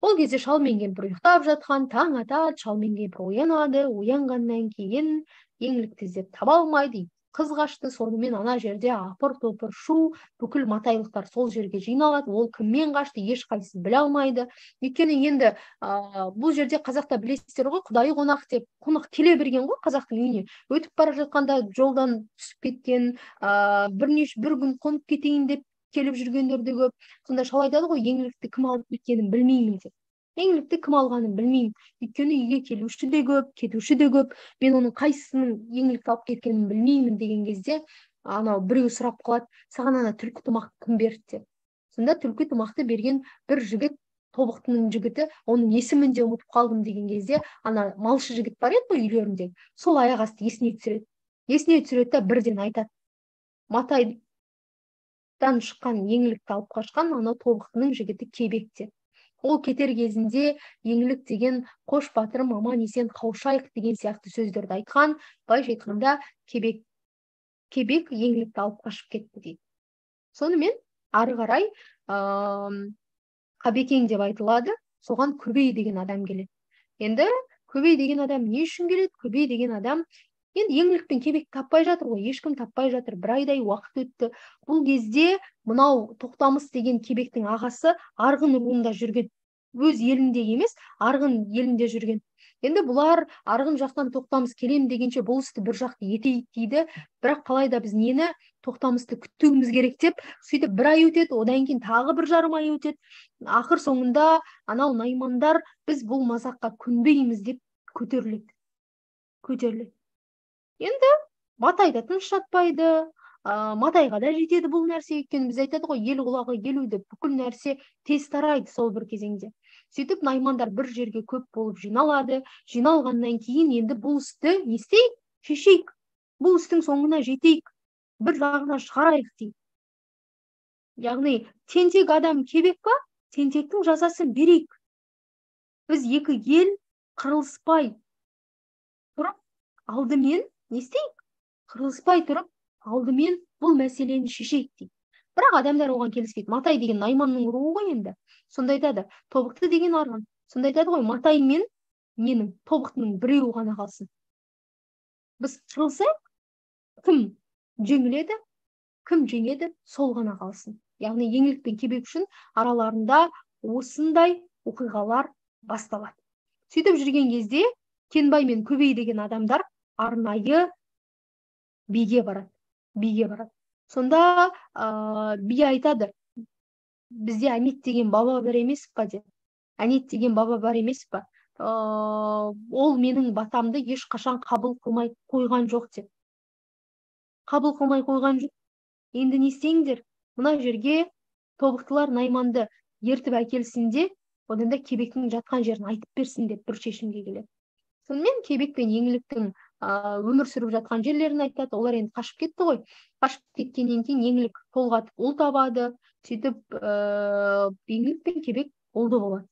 Ол кезде шал мен кемпір ұйықтап жатқан, таң атады, шал мен кемпір оянады, оянғаннан кейін еңлікті іздеп таба алмайды, қыз қашты. Сонымен ана жерде апыр-топыр шу, бүкіл матайлықтар сол жерге жиналады. Ол кіммен қашты, ешқайсысы біле алмайды. Өйткені енді бұл жерде қазақта білесіздер ғой, құдайы қонақ деп, қонақ келе берген ғой қазақтың үйіне. Өтіп бара жатқанда жолдан түсіп кеткен, бір күн қонып кетейін деп келіп жүргендер де көп. Сонда шал айтады ғой, еңлікті кім алып кеткенін білмеймін деп. Еңлікті кім алғанын білмеймін. Өйткені үйге келуші де көп, кетуші де көп. Мен оның қайсысының еңлікті алып кеткенін білмеймін деген кезде, анау біреу сұрап қалады, саған ана түлкі тымақты кім берді деп. Сонда түлкі тымақты берген бір жігіт, тобықтының жігіті, оның есімін де ұмытып қалдым деген кезде, ана малшы жігіт бар еді ғой үйлерінде, сол аяқ асты есіне түсіреді. Есіне түсіреді да бірден айтады: Матайдан шыққан еңлікті алып қашқан анау тобықтының жігіті кебек деп. Ол кетер кезінде еңлік деген қош батырым аман есен қауышайық деген сияқты сөздерді айтқан. Былайша айтқанда кебек еңлікті алып қашып кетті дейді. Сонымен ары қарай Қабекең деп айтылады. Соған Көбей деген адам келеді. Енді Көбей деген адам не үшін келеді? Көбей деген адам енді еңлік пен кебек таппай жатыр ғой, ешкім таппай жатыр. Бір айдай уақыт өтті. Бұл кезде мынау Тоқтамыс деген кебектің ағасы Арғын руында жүрген. Өз елінде емес, Арғын елінде жүрген. Енді бұлар Арғын жақтан Тоқтамыс келем дегенше бұл істі бір жақты етейік дейді. Бірақ қалайда біз нені Тоқтамысты күтуіміз керек деп, сөйтіп бір ай өтеді, одан кейін тағы бір жарым ай өтеді. Ақыр соңында анау наймандар біз бұл мазаққа көнбейміз деп көтеріледі. Енді Матай да тыныш жатпайды. Матайға да жетеді бұл нәрсе. Өйткені біз айтады ғой, ел құлағы елуді, бүкіл нәрсе тез тарайды сол бір кезеңде. Сөйтіп наймандар бір жерге көп болып жиналады. Жиналғаннан кейін енді бұл істі не істейік? Шешейік. Бұл істің соңына жетейік. Бір жағынан шығарайық дейді. Яғни тентек адам кебек па? Тентектің жазасын берейік. Біз екі ел қырылыспай тұрып, алдымен не істейік? Қырылыспай тұрып, алдымен бұл мәселені шешейік дейді. Бірақ адамдар оған келіспейді. Матай деген найманның руы ғой енді. Сонда айтады, Тобықты деген Арғын. Сонда айтады ғой, Матай мен менің Тобықтының біреуі ғана қалсын. Біз қырылсақ, кім жеңіледі, кім жеңеді, сол ғана қалсын. Яғни еңлік пен кебек үшін араларында осындай оқиғалар басталады. Сөйтіп жүрген кезде Кенбай мен Көбей деген адамдар арнайы биге барады. Сонда би айтады, бізде Әнет деген баба бар емес па деп. Әнет деген баба бар емес па? Ол менің батамды ешқашан қабыл қылмай қойған жоқ деп. Қабыл қылмай қойған жоқ. Енді не істеңдер? Мына жерге тобықтылар найманды ертіп әкелсін де, одан да кебектің жатқан жерін айтып берсін деп бір шешімге келеді. Сонымен кебек пен еңліктің өмір сүріп жатқан жерлерін айтады. Олар енді қашып кетті ғой. Қашып кеткеннен кейін еңлік толғатып ұл табады. Сөйтіп еңлік пен кебек ұлды болады.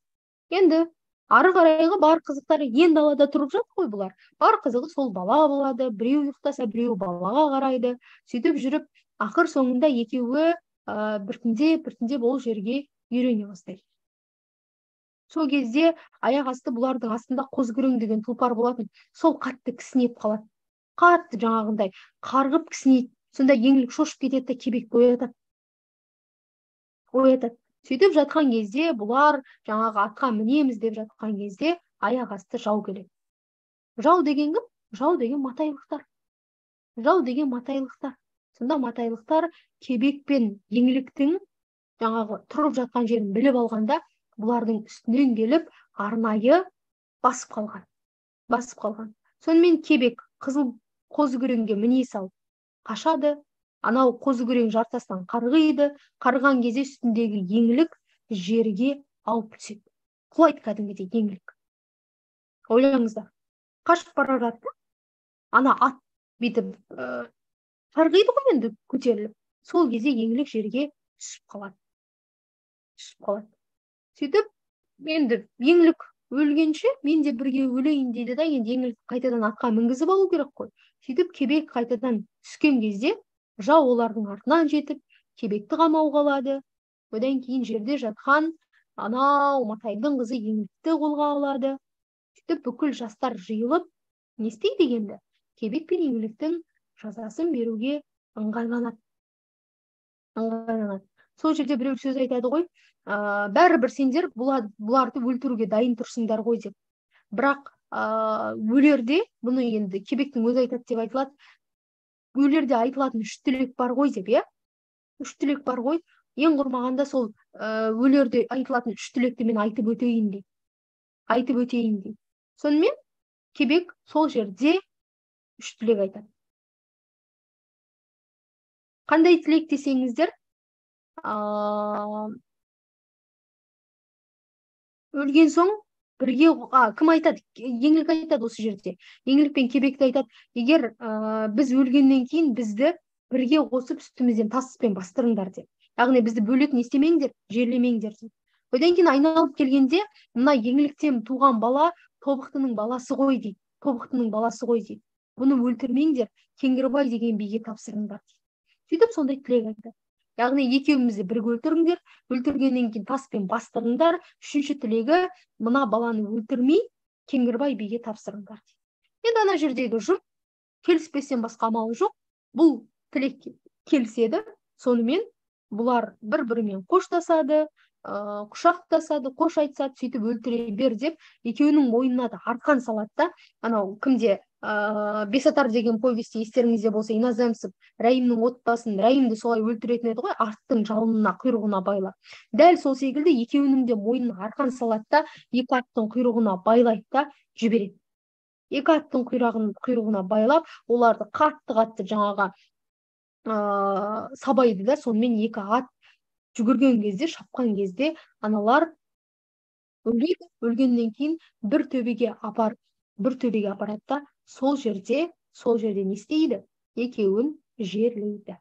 Енді ары қарайғы бар қызықтары енді далада тұрып жатыр ғой бұлар. Бар қызығы сол бала болады. Біреу ұйықтаса, біреу балаға қарайды. Сөйтіп жүріп, ақыр соңында екеуі біртіндеп ол жерге үйрене бастайды. Сол кезде аяқ асты бұлардың астында қозгүрең деген тұлпар болатын. Сол қатты кісінеп қалады. Қатты жаңағындай қарғып кісінейді. Сонда еңлік шошып кетеді де кебекті оятады. Сөйтіп жатқан кезде бұлар жаңағы атқа мінеміз деп жатқан кезде аяқ асты жау келеді. Жау деген кім? Жау деген матайлықтар. Сонда матайлықтар кебек пен еңліктің жаңағы тұрып жатқан жерін біліп алғанда, бұлардың үстінен келіп арнайы басып қалған. Сонымен кебек қызыл қозы-күреңге міне салып қашады. Анау қозы-күрең жартастан қарғиды. Қарған кезде үстіндегі еңлік жерге ауып түседі. Құлайды кәдімгідей еңлік. Ойлаңыздар. Қашып бара жатты. Ана ат бүйтіп қарғиды ғой енді көтеріліп. Сол кезде еңлік жерге түсіп қалады. Сөйтіп, енді еңлік өлгенше мен де бірге өлейін дейді да, енді еңлік қайтадан атқа мінгізіп алу керек қой. Сөйтіп кебек қайтадан түскен кезде жау олардың артынан жетіп, кебекті қамауға алады. Одан кейін жерде жатқан анау матайдың қызы еңлікті қолға алады. Сөйтіп бүкіл жастар жиылып, не істейді дегенді? Кебек пен еңліктің жазасын беруге ыңғайланады. Сол жерде біреу сөз айтады ғой, бәрібір сендер бұларды өлтіруге дайын тұрсыңдар ғой деп. Бірақ өлерде, бұны енді кебектің өзі айтады деп айтылады, өлерде айтылатын үш тілек бар ғой деп, үш тілек бар ғой. Ең құрмағанда сол өлерде айтылатын үш тілекті мен айтып өтейін дейді. Сонымен кебек сол жерде үш тілек айтады. Қандай тілек десеңіздер, өлген соң бірге, кім айтады? Еңлік айтады осы жерде. Еңлік пен кебекті айтады, егер біз өлгеннен кейін бізді бірге қосып үстімізден таспен бастырыңдар деп. Яғни бізді бөлек не істемеңдер, жерлемеңдер деп. Одан кейін айналып келгенде, мына еңліктен туған бала Тобықтының баласы ғой дейді. Бұны өлтірмеңдер, Кеңгірбай деген биге тапсырыңдар дейді. Сөйтіп сондай тілек айтады. Яғни екеумізді бірге өлтіріңдер, өлтіргеннен кейін таспен бастырыңдар. Үшінші тілегі, мына баланы өлтірмей, Кеңгірбай биге тапсырыңдар дейді. Енді ана жердегі жұрт келіспестен басқа амалы жоқ. Бұл тілек келіседі. Сонымен бұлар бір-бірімен қоштасады, құшақтасады, қош айтысады, сөйтіп өлтіре бер деп, екеуінің мойнына да арқан салады да. Анау кімде Бесатар деген повесте естеріңізде болса, Иноземцев Райымның отбасын, Райымды солай өлтіретін еді ғой, арттың жалынына, құйрығына байлап. Дәл сол секілді екеуінің де мойнына арқан салады да, екі аттың құйрығына байлайды да жібереді. Екі аттың құйрығына байлап, оларды қатты жаңаға сабайды да, сонымен екі ат жүгірген кезде, шапқан кезде аналар өледі. Өлгеннен кейін бір төбеге апарады да, сол жерде не істейді? Екеуін жерлейді.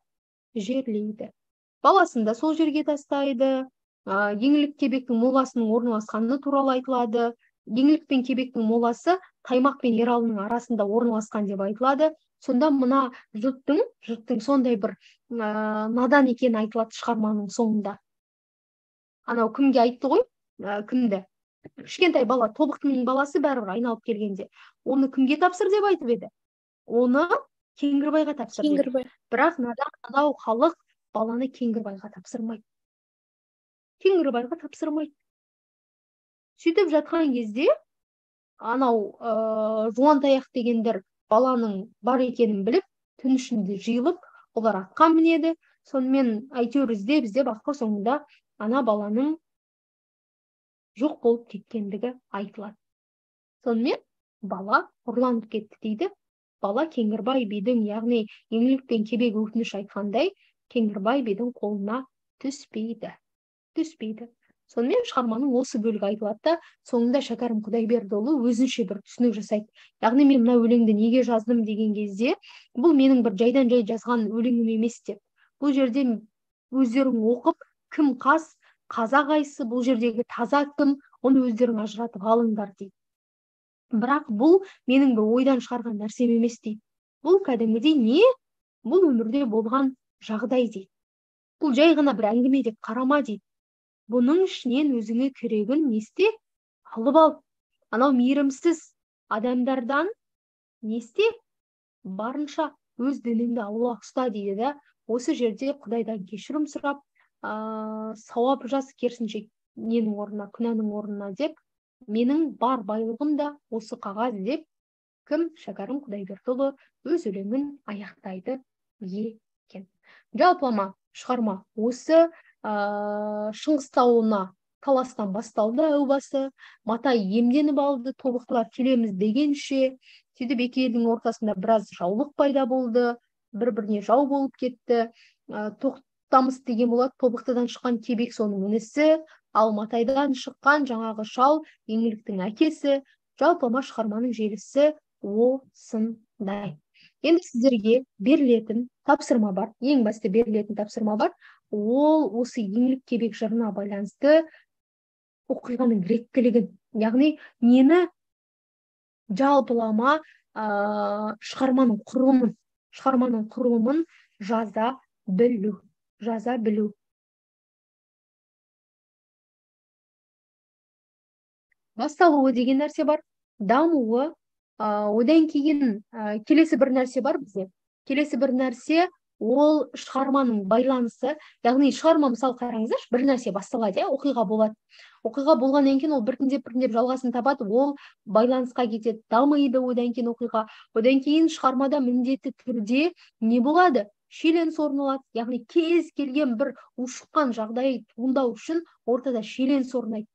Баласын да сол жерге тастайды. Еңлік кебектің моласының орналасқаны туралы айтылады. Еңлік пен кебектің моласы Таймақ пен Ералының арасында орналасқан деп айтылады. Сонда мына жұрттың сондай бір надан екені айтылады шығарманың соңында. Анау кімге айтты ғой? Кімді? Кішкентай бала, Тобықтының баласы бәрібір айналып келгенде. Оны кімге тапсыр деп айтып еді? Оны Кеңгірбайға тапсыр деді. Бірақ надан халық баланы Кеңгірбайға тапсырмайды. Сөйтіп жатқан кезде, анау Жуантаяқ дегендер баланың бар екенін біліп, түн ішінде жиылып, олар атқа мінеді. Сонымен әйтеуір іздеп ақыр соңында ана баланың жоқ болып кеткендігі айтылады. Сонымен бала ұрланып кетті дейді. Бала Кеңгірбай бидің, яғни Еңлік пен кебек өтініш айтқандай, Кеңгірбай бидің қолына түспейді. Сонымен шығарманың осы бөлігі айтылады да, соңында Шәкәрім Құдайбердіұлы өзінше бір түсінік жасайды. Яғни мен мына өлеңді неге жаздым деген кезде, бұл менің бір жайдан жай жазған өлеңім емес деп. Бұл жерде өздерің оқып, кім қас, қазақ қайсы, бұл жердегі таза кім, оны өздерің ажыратып алыңдар дейді. Бірақ бұл менің бір ойдан шығарған нәрсем емес дейді. Бұл кәдімгідей не? Бұл өмірде болған жағдай дейді. Бұл жай ғана бір әңгіме деп қарама дейді. Бұның ішінен өзіңе керегін не істе? Алып ал. Анау мейірімсіз адамдардан не істе? Барынша өз дініңді аулақ ұста дейді да. Осы жерде Құдайдан кешірім сұрап, сауап жаз, керісінше ненің орнына, күнәнің орнына деп, менің бар байлығым да осы қағаз деп, кім? Шәкәрім Құдайбердіұлы өз өлеңін аяқтайды екен. Жалпылама шығарма осы Шыңғыстауына таластан басталды әу басы, Матай емденіп алды, тобықтылар келеміз дегенше, сөйтіп екі елдің ортасында біраз жаулық пайда болды, бір-біріне жау болып кетті. Тоқтамыс деген болады, тобықтыдан шыққан Кебек соның інісі, ал Матайдан шыққан жаңағы шал еңліктің әкесі. Жалпылама шығарманың желісі осындай. Енді сіздерге берілетін тапсырма бар, ең басты берілетін тапсырма бар. Ол осы еңлік Кебек жырына байланысты оқиғаның реттілігін, яғни нені жалпылама шығарманың құрылымын жаза білу. Басталуы деген нәрсе бар, дамуы, одан кейін келесі бір нәрсе бар бізде. Келесі бір нәрсе ол шығарманың байланысы, яғни шығарма, мысалы қараңыздар, бір нәрсе басталады, оқиға болады. Оқиға болғаннан кейін ол біртіндеп жалғасын табады, ол байланысқа кетеді, дамиды одан кейін оқиға. Одан кейін шығармада міндетті түрде не болады? Шиеленіс орын алады. Яғни кез келген бір ушыққан жағдай туындау үшін ортада шиеленіс орнайды.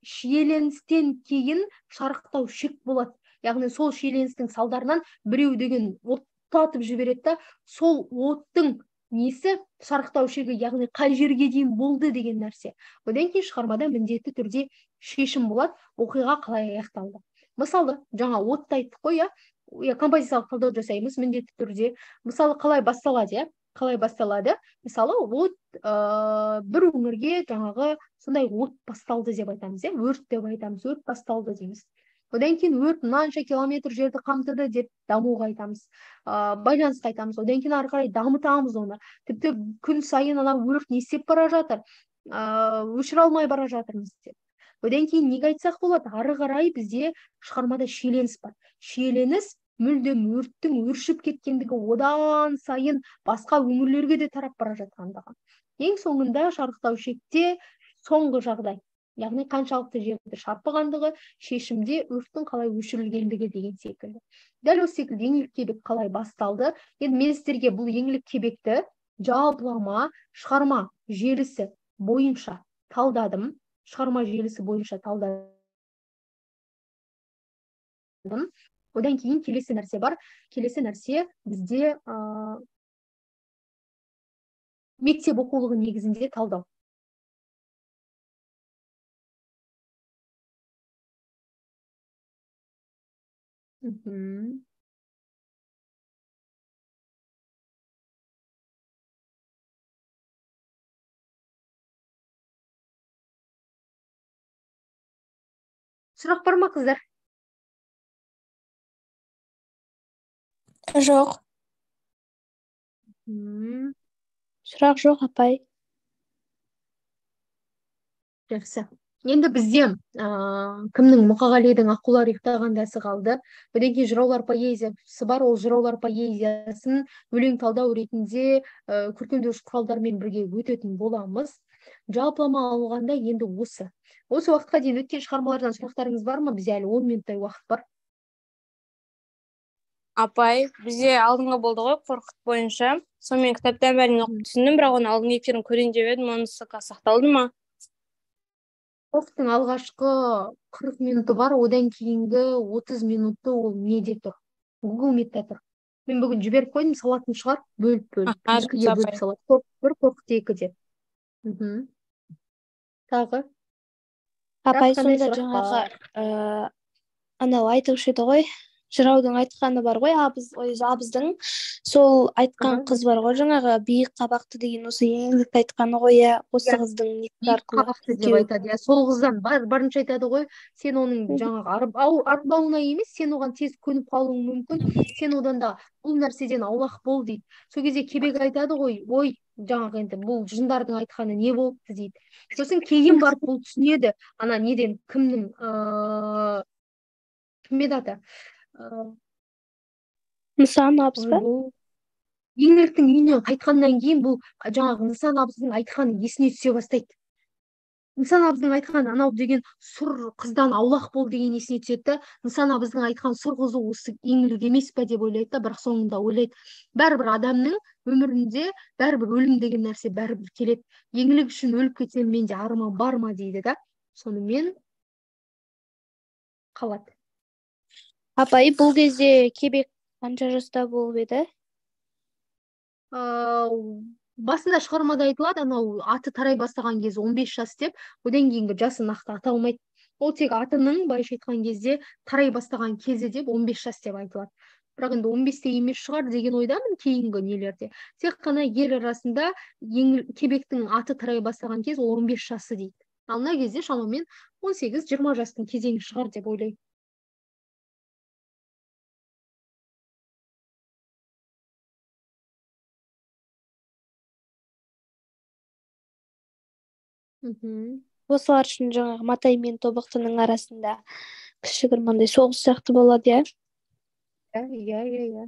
Шиеленістен кейін шарықтау шек болады. Яғни сол шиеленістің салдарынан біреу деген оттатып жібереді да, сол оттың несі? Шарықтау шегі, яғни қай жерге дейін болды деген нәрсе. Одан кейін шығармада міндетті түрде шешім болады, оқиға қалай аяқталды. Мысалы, жаңа отты айттық қой, композициялық талдау жасаймыз міндетті түрде. Мысалы, қалай басталады, Мысалы, от бір өңірге жаңағы сондай от басталды деп айтамыз, өрт деп айтамыз, өрт басталды дейміз. Одан кейін өрт мынанша километр жерді қамтыды деп дамуға айтамыз, байланысқа айтамыз. Одан кейін ары қарай дамытамыз оны. Тіпті күн сайын ана өрт не істеп бара жатыр, өшіре алмай бара жатырмыз деп. Одан кейін неге айтсақ болады? Ары қарай бізде шығармада шиеленіс бар. Шиеленіс мүлдем өрттің өршіп кеткендігі, одан сайын басқа өңірлерге де тарап бара жатқандығы. Ең соңында шарықтау шекте соңғы жағдай, яғни қаншалықты жерді шарпығандығы, шешімде өрттің қалай өшірілгендігі деген секілді. Дәл осы секілді еңлік Кебек қалай басталды? Енді мен сіздерге бұл еңлік Кебекті жалпылама шығарма желісі бойынша талдадым. Одан кейін келесі нәрсе бар. Келесі нәрсе бізде мектеп оқулығы негізінде талдау. Сұрақ бар ма, қыздар? Жоқ. Сұрақ жоқ, апай. Жақсы. Енді бізде кімнің, Мұқағалидың Аққулар ұйықтағандасы қалды. Одан кейін жыраулар поэзиясы бар. Ол жыраулар поэзиясын өлең талдау ретінде көркемдеуіш құралдармен бірге өтетін боламыз. Жалпылама алғанда енді осы уақытқа дейін өткен шығармалардан сұрақтарыңыз бар ма? Бізде әлі 10 минуттай уақыт бар. Апай, бізде алдыңғы болды ғой, қорқыт бойынша. Сонымен кітаптан бәрін оқып түсіндім, бірақ оны алдыңғы эфирін көрейін деп едім, онысы сақталды ма? Қорқыттың алғашқы 40 минуты бар, одан кейінгі 30 минутты ол неде тұр? Google Meet'те тұр. Мен бүгін жіберіп қойдым, салатын шығар, бөліп. Екіге бөліп салады. Қорқыт 1, қорқыт 2 деп. Тағы? Апай, қандай сонда сұрақ жаңағы бар? анау айтушы еді ғой, жыраудың айтқаны бар ғой, абыздың сол айтқан Аха, қыз бар ғой, жаңағы биік қабақты деген, осы еңлікті айтқаны ғой, иә, осы иә, қыздың несі биік арқылы қабақты деп екеуі. айтады. Иә, сол қыздан барынша айтады ғой. Сен оның жаңағы арбауына емес, сен оған тез көніп қалуың мүмкін. Сен одан да бұл нәрседен аулақ бол дейді. Сол кезде кебек айтады ғой, ой, жаңағы енді бұл жындардың айтқаны не болыпты дейді. Сосын кейін барып бұл түсінеді. Ана неден кімнің кім еді аты? Ыыы, Нысан абыз ба? бұл еңліктің үйінен қайтқаннан кейін бұл жаңағы нысан абыздың айтқаны есіне түсе бастайды. Нысан абыздың айтқан анау деген сұр қыздан аулақ бол деген есіне түседі да, нысан абыздың айтқан сұр қызы осы еңлік емес па деп ойлайды да, бірақ соңында ойлайды, бәрібір адамның өмірінде бәрібір өлім деген нәрсе бәрібір келеді. Еңлік үшін өліп кетсем менде арман бар ма дейді да, сонымен қалады. Апай, бұл кезде кебек қанша жаста болып еді? Басында шығармада айтылады, анау аты тарай бастаған кезі 15 жас деп, одан кейінгі жасы нақты аталмайды. Ол тек атының былайша айтқан кезде тарай бастаған кезі деп 15 жас деп айтылады. Бірақ енді 15-те емес шығар деген ойдамын кейінгі нелерде. Тек қана ел арасында кебектің аты тарай бастаған кез ол 15 жасы дейді. Ал мына кезде шамамен 18-20 жастың кезеңі шығар деп ойлаймын. Осылар үшін жаңағы Матай мен Тобықтының арасында кішігірім мындай соғыс сияқты болады, иә? Иә.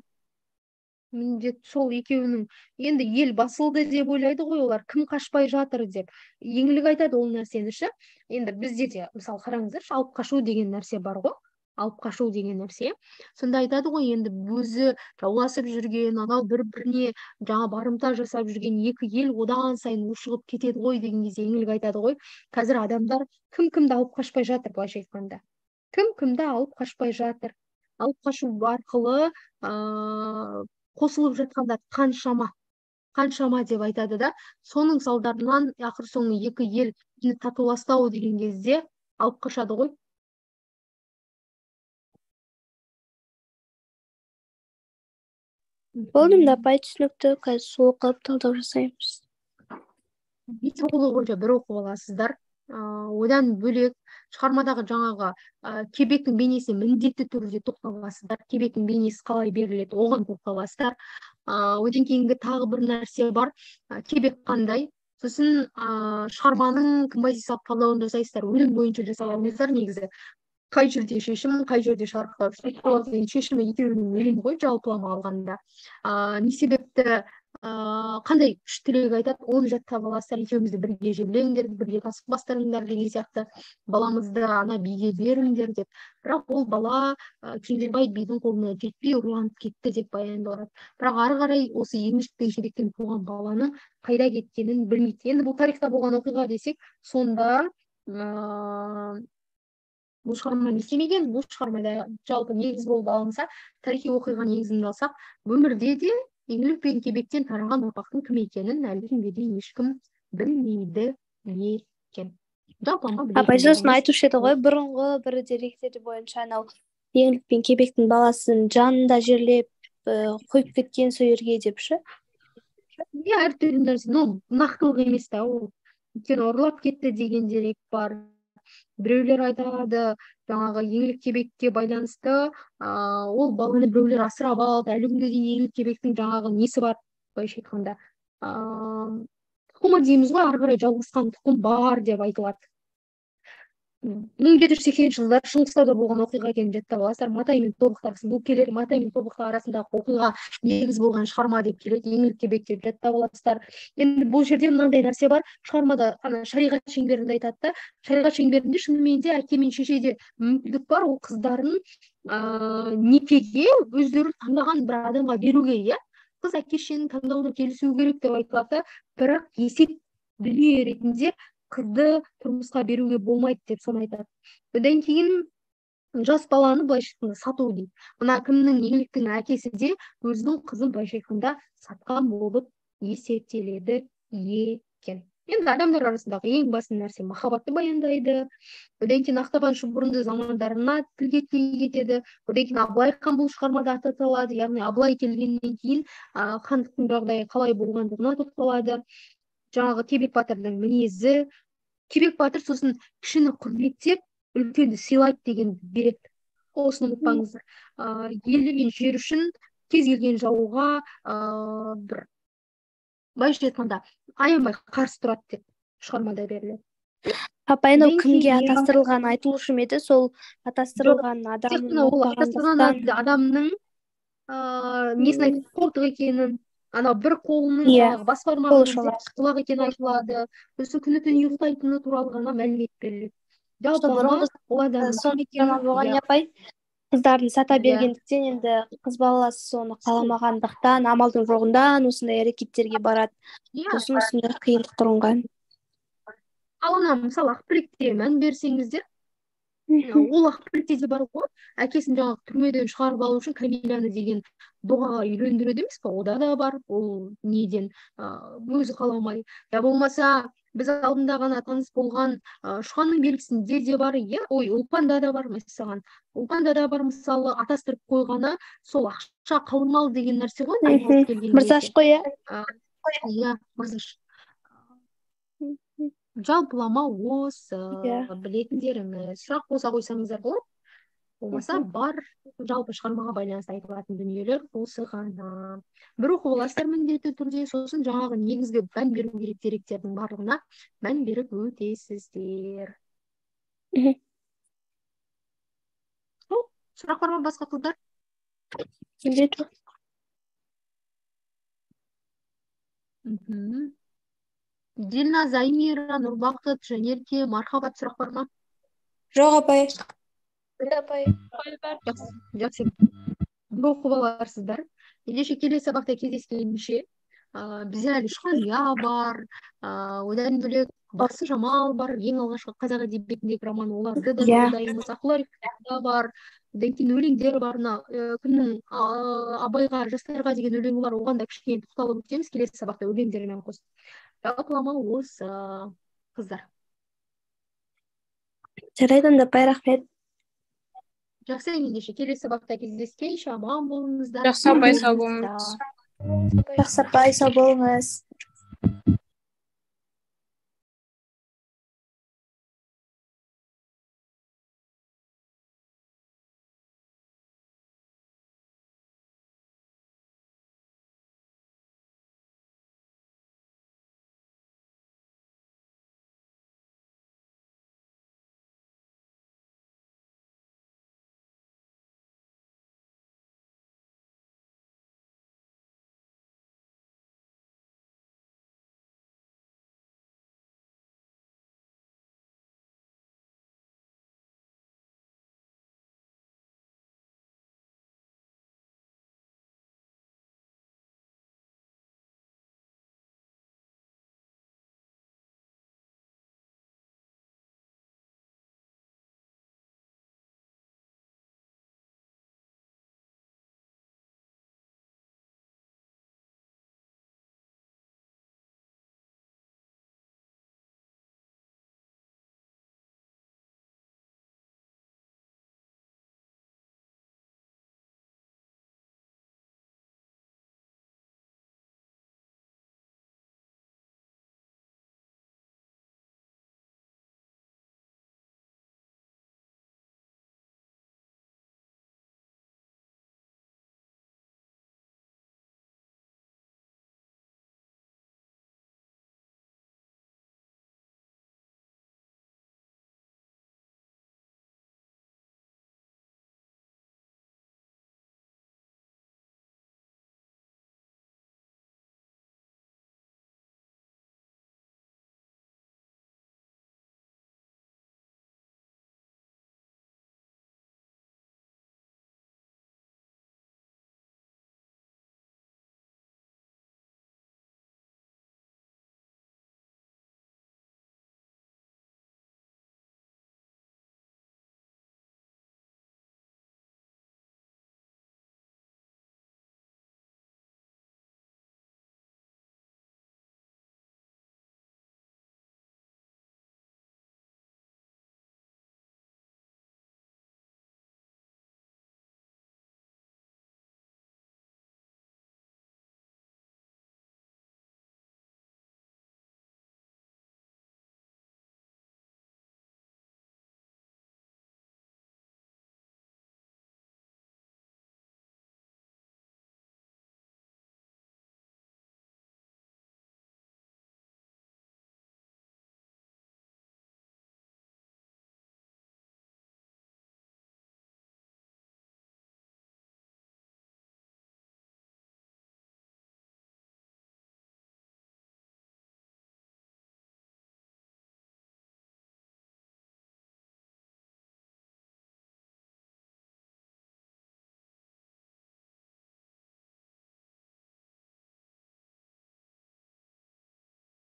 Міндет сол екеуінің енді ел басылды деп ойлайды ғой олар, кім қашпай жатыр деп. Еңлік айтады ол нәрсені ше. Енді бізде де мысалы қараңыздаршы, алып қашу деген нәрсе бар ғой. Алып қашу деген нәрсе. Сонда айтады ғой, енді өзі жауласып жүрген, анау бір-біріне жаңа барымта жасап жүрген екі ел одан сайын ушығып кетеді ғой деген кезде еңлік айтады ғой, қазір адамдар кім-кімді алып қашпай жатыр былайша айтқанда. Кім-кімді алып қашпай жатыр. Алып қашу арқылы қосылып жатқандар қаншама деп айтады да, соның салдарынан ақыр соңы екі ел татуластау деген кезде алып қашады ғой. Болды ма апай, түсінікті, қазір сол оқып талдау жасаймыз. Екі оқулық бойынша бір оқып аласыздар. Одан бөлек шығармадағы жаңағы кебектің бейнесіне міндетті түрде тоқталасыздар. Кебектің бейнесі қалай беріледі, оған тоқталасыздар. Одан кейінгі тағы бір нәрсе бар, кебек қандай. Сосын шығарманың композициялық талдауын жасайсыздар. Өлең бойынша жасай алмайсыздар негізі. Қай жерде шешім, қай жерде шарықтау шешімі екеуінің өлең ғой жалпылама алғанда. Не себепті қандай үш тілек айтады, оны жаттап аласыздар, екеумізді бірге жерлеңдер, бірге тасып бастырыңдар деген сияқты, баламызды ана биге беріңдер деп. Бірақ ол бала Кеңгірбай бидің қолына жетпей ұрланып кетті деп баяндалады. Бірақ ары қарай осы еңлік пен кебектен туған баланың қайда кеткенін білмейді. Енді бұл тарихта болған оқиға десек, сонда бұл шығарма не істемеген, бұл шығармада жалпы негіз болып алынса, тарихи оқиға негізін алсақ, өмірде де еңлік пен кебектен тараған ұрпақтың кім екенін әлі күнге дейін ешкім білмейді екен. Апай, сосын айтушы еді ғой, бұрынғы бір деректер бойынша анау еңлік пен кебектің баласын жанында жерлеп қойып кеткен сол жерге деп ше. Иә, әртүрлі нәрсе, нақтылық емес та ол. Өйткені ұрлап кетті деген дерек бар. Біреулер айтады, жаңағы еңлік кебекке байланысты ол баланы біреулер асырап алды. Әлі күнге дейін еңлік кебектің жаңағы несі бар, былайша айтқанда тұқымы дейміз ғой, ары қарай жалғасқан тұқым бар деп айтылады. 1780 жылдар Шыңғыстауда болған оқиға екенін жаттап аласыздар. Матай мен Тобықты бұл келеді, Матай мен Тобықты арасындағы оқиға негіз болған шығарма деп келеді, еңлік кебек деп жаттап аласыздар. Енді бұл жерде мынандай нәрсе бар, шығармада шариғат шеңберінде айтады да, шариғат шеңберінде шынымен де әке мен шешеде мүмкіндік бар, ол қыздарын некеге өздері таңдаған бір адамға беруге, иә. Қыз әке шешенің таңдауына келісуі керек деп айтылады, бірақ есеп дүние ретінде қызды тұрмысқа беруге болмайды деп соны айтады. Одан кейін жас баланы былайша айтқанда сату дейді. Мына кімнің, еңліктің әкесі де өзінің қызын былайша айтқанда сатқан болып есептеледі екен. Енді адамдар арасындағы ең басты нәрсе махаббатты баяндайды. Одан кейін Ақтабан бұрынғы замандарына тілге тиек етеді. Одан кейін Абылай хан бұл шығармада аталады. Яғни Абылай келгеннен кейін хандықтың жағдайы қалай болғандығына тоқталады. Жаңағы Кебек батырдың мінезі. Кебек батыр сосын кішіні құрметтеп, үлкенді сыйлайды деген береді. Осыны ұмытпаңыздар. Ел мен жер үшін кез келген жауға бір былайша айтқанда аянбай қарсы тұрады деп шығармада беріледі. Апай, анау Одан кімге кейін атастырылғаны айтылушы ма еді? Сол атастырылған тек адамын қана ол атастырған ұмытпағандықтан. адамның несін айтады, қолтық екенін, анау бір қолының Иә, жаңағы бас қол бармағының шалады. құлақ екені айтылады. Сосын күні түні ұйықтайтыны туралы ғана мәлімет беріледі. Сол Жалпыға бұрынғы ол адамның сондай кім екенін, заман болған иә, апай. Қыздарын сата иә, бергендіктен енді қыз баласы соны қаламағандықтан, амалдың жоғынан осындай әрекеттерге барады. иә. Сосын осындай қиындық тұрынған. Ал ана мысалы Ақбілекте мән берсеңіздер, ол Ақбілекте де бар ғой, әкесін жаңағы түрмеден шығарып алу үшін Камиляны деген доғаға үйлендіреді емес пе? Ода да бар, ол неден өзі қаламай. Я болмаса біз алдында ғана таныс болған Шұғаның белгісінде де бар, иә, ой, Ұлпанда да бар мәселен. Ұлпанда да бар, мысалы, атастырып қойғаны сол ақша қалмал деген нәрсе ғой, айналып келген Мырзаш кезде. қой, иә? Иә, мырзаш. Жалпылама осы Иә. білетіндеріңіз. Сұрақ болса қойсаңыздар болады. Болмаса бар жалпы шығармаға байланысты айтылатын дүниелер осы ғана. Бір оқып аласыздар міндетті түрде, сосын жаңағы негізгі мән беру керек деректердің барлығына мән беріп өтесіздер. Сұрақ бар ма басқа қыздар? Міндет. Дильна, Займира, Нұрбақыт, Жанерке, Мархабат, сұрақ бар ма? Жоқ, апай. Жақсы. Бір оқып аларсыздар. Ендеше келесі сабақта кездескенше, бізде әлі Шұғания бар, одан бөлек Бақсы Жамал бар, ең алғашқы қазақ әдебиетіндегі роман, оларды да жолдаймыз. Ақыл Арифта бар, одан кейін өлеңдер бар, кімнің Абайға, жастарға деген өлеңі бар, оған да кішкене тоқталып өтеміз келесі сабақта өлеңдермен қосып. Жалпылама осы қыздар. Жарайды, онда апай, рахмет. Жақсы, ендеше келесі сабақта кездескенше аман болыңыздар. Жақсы, апай, сау болыңыз. Жақсы, апай, сау болыңыз.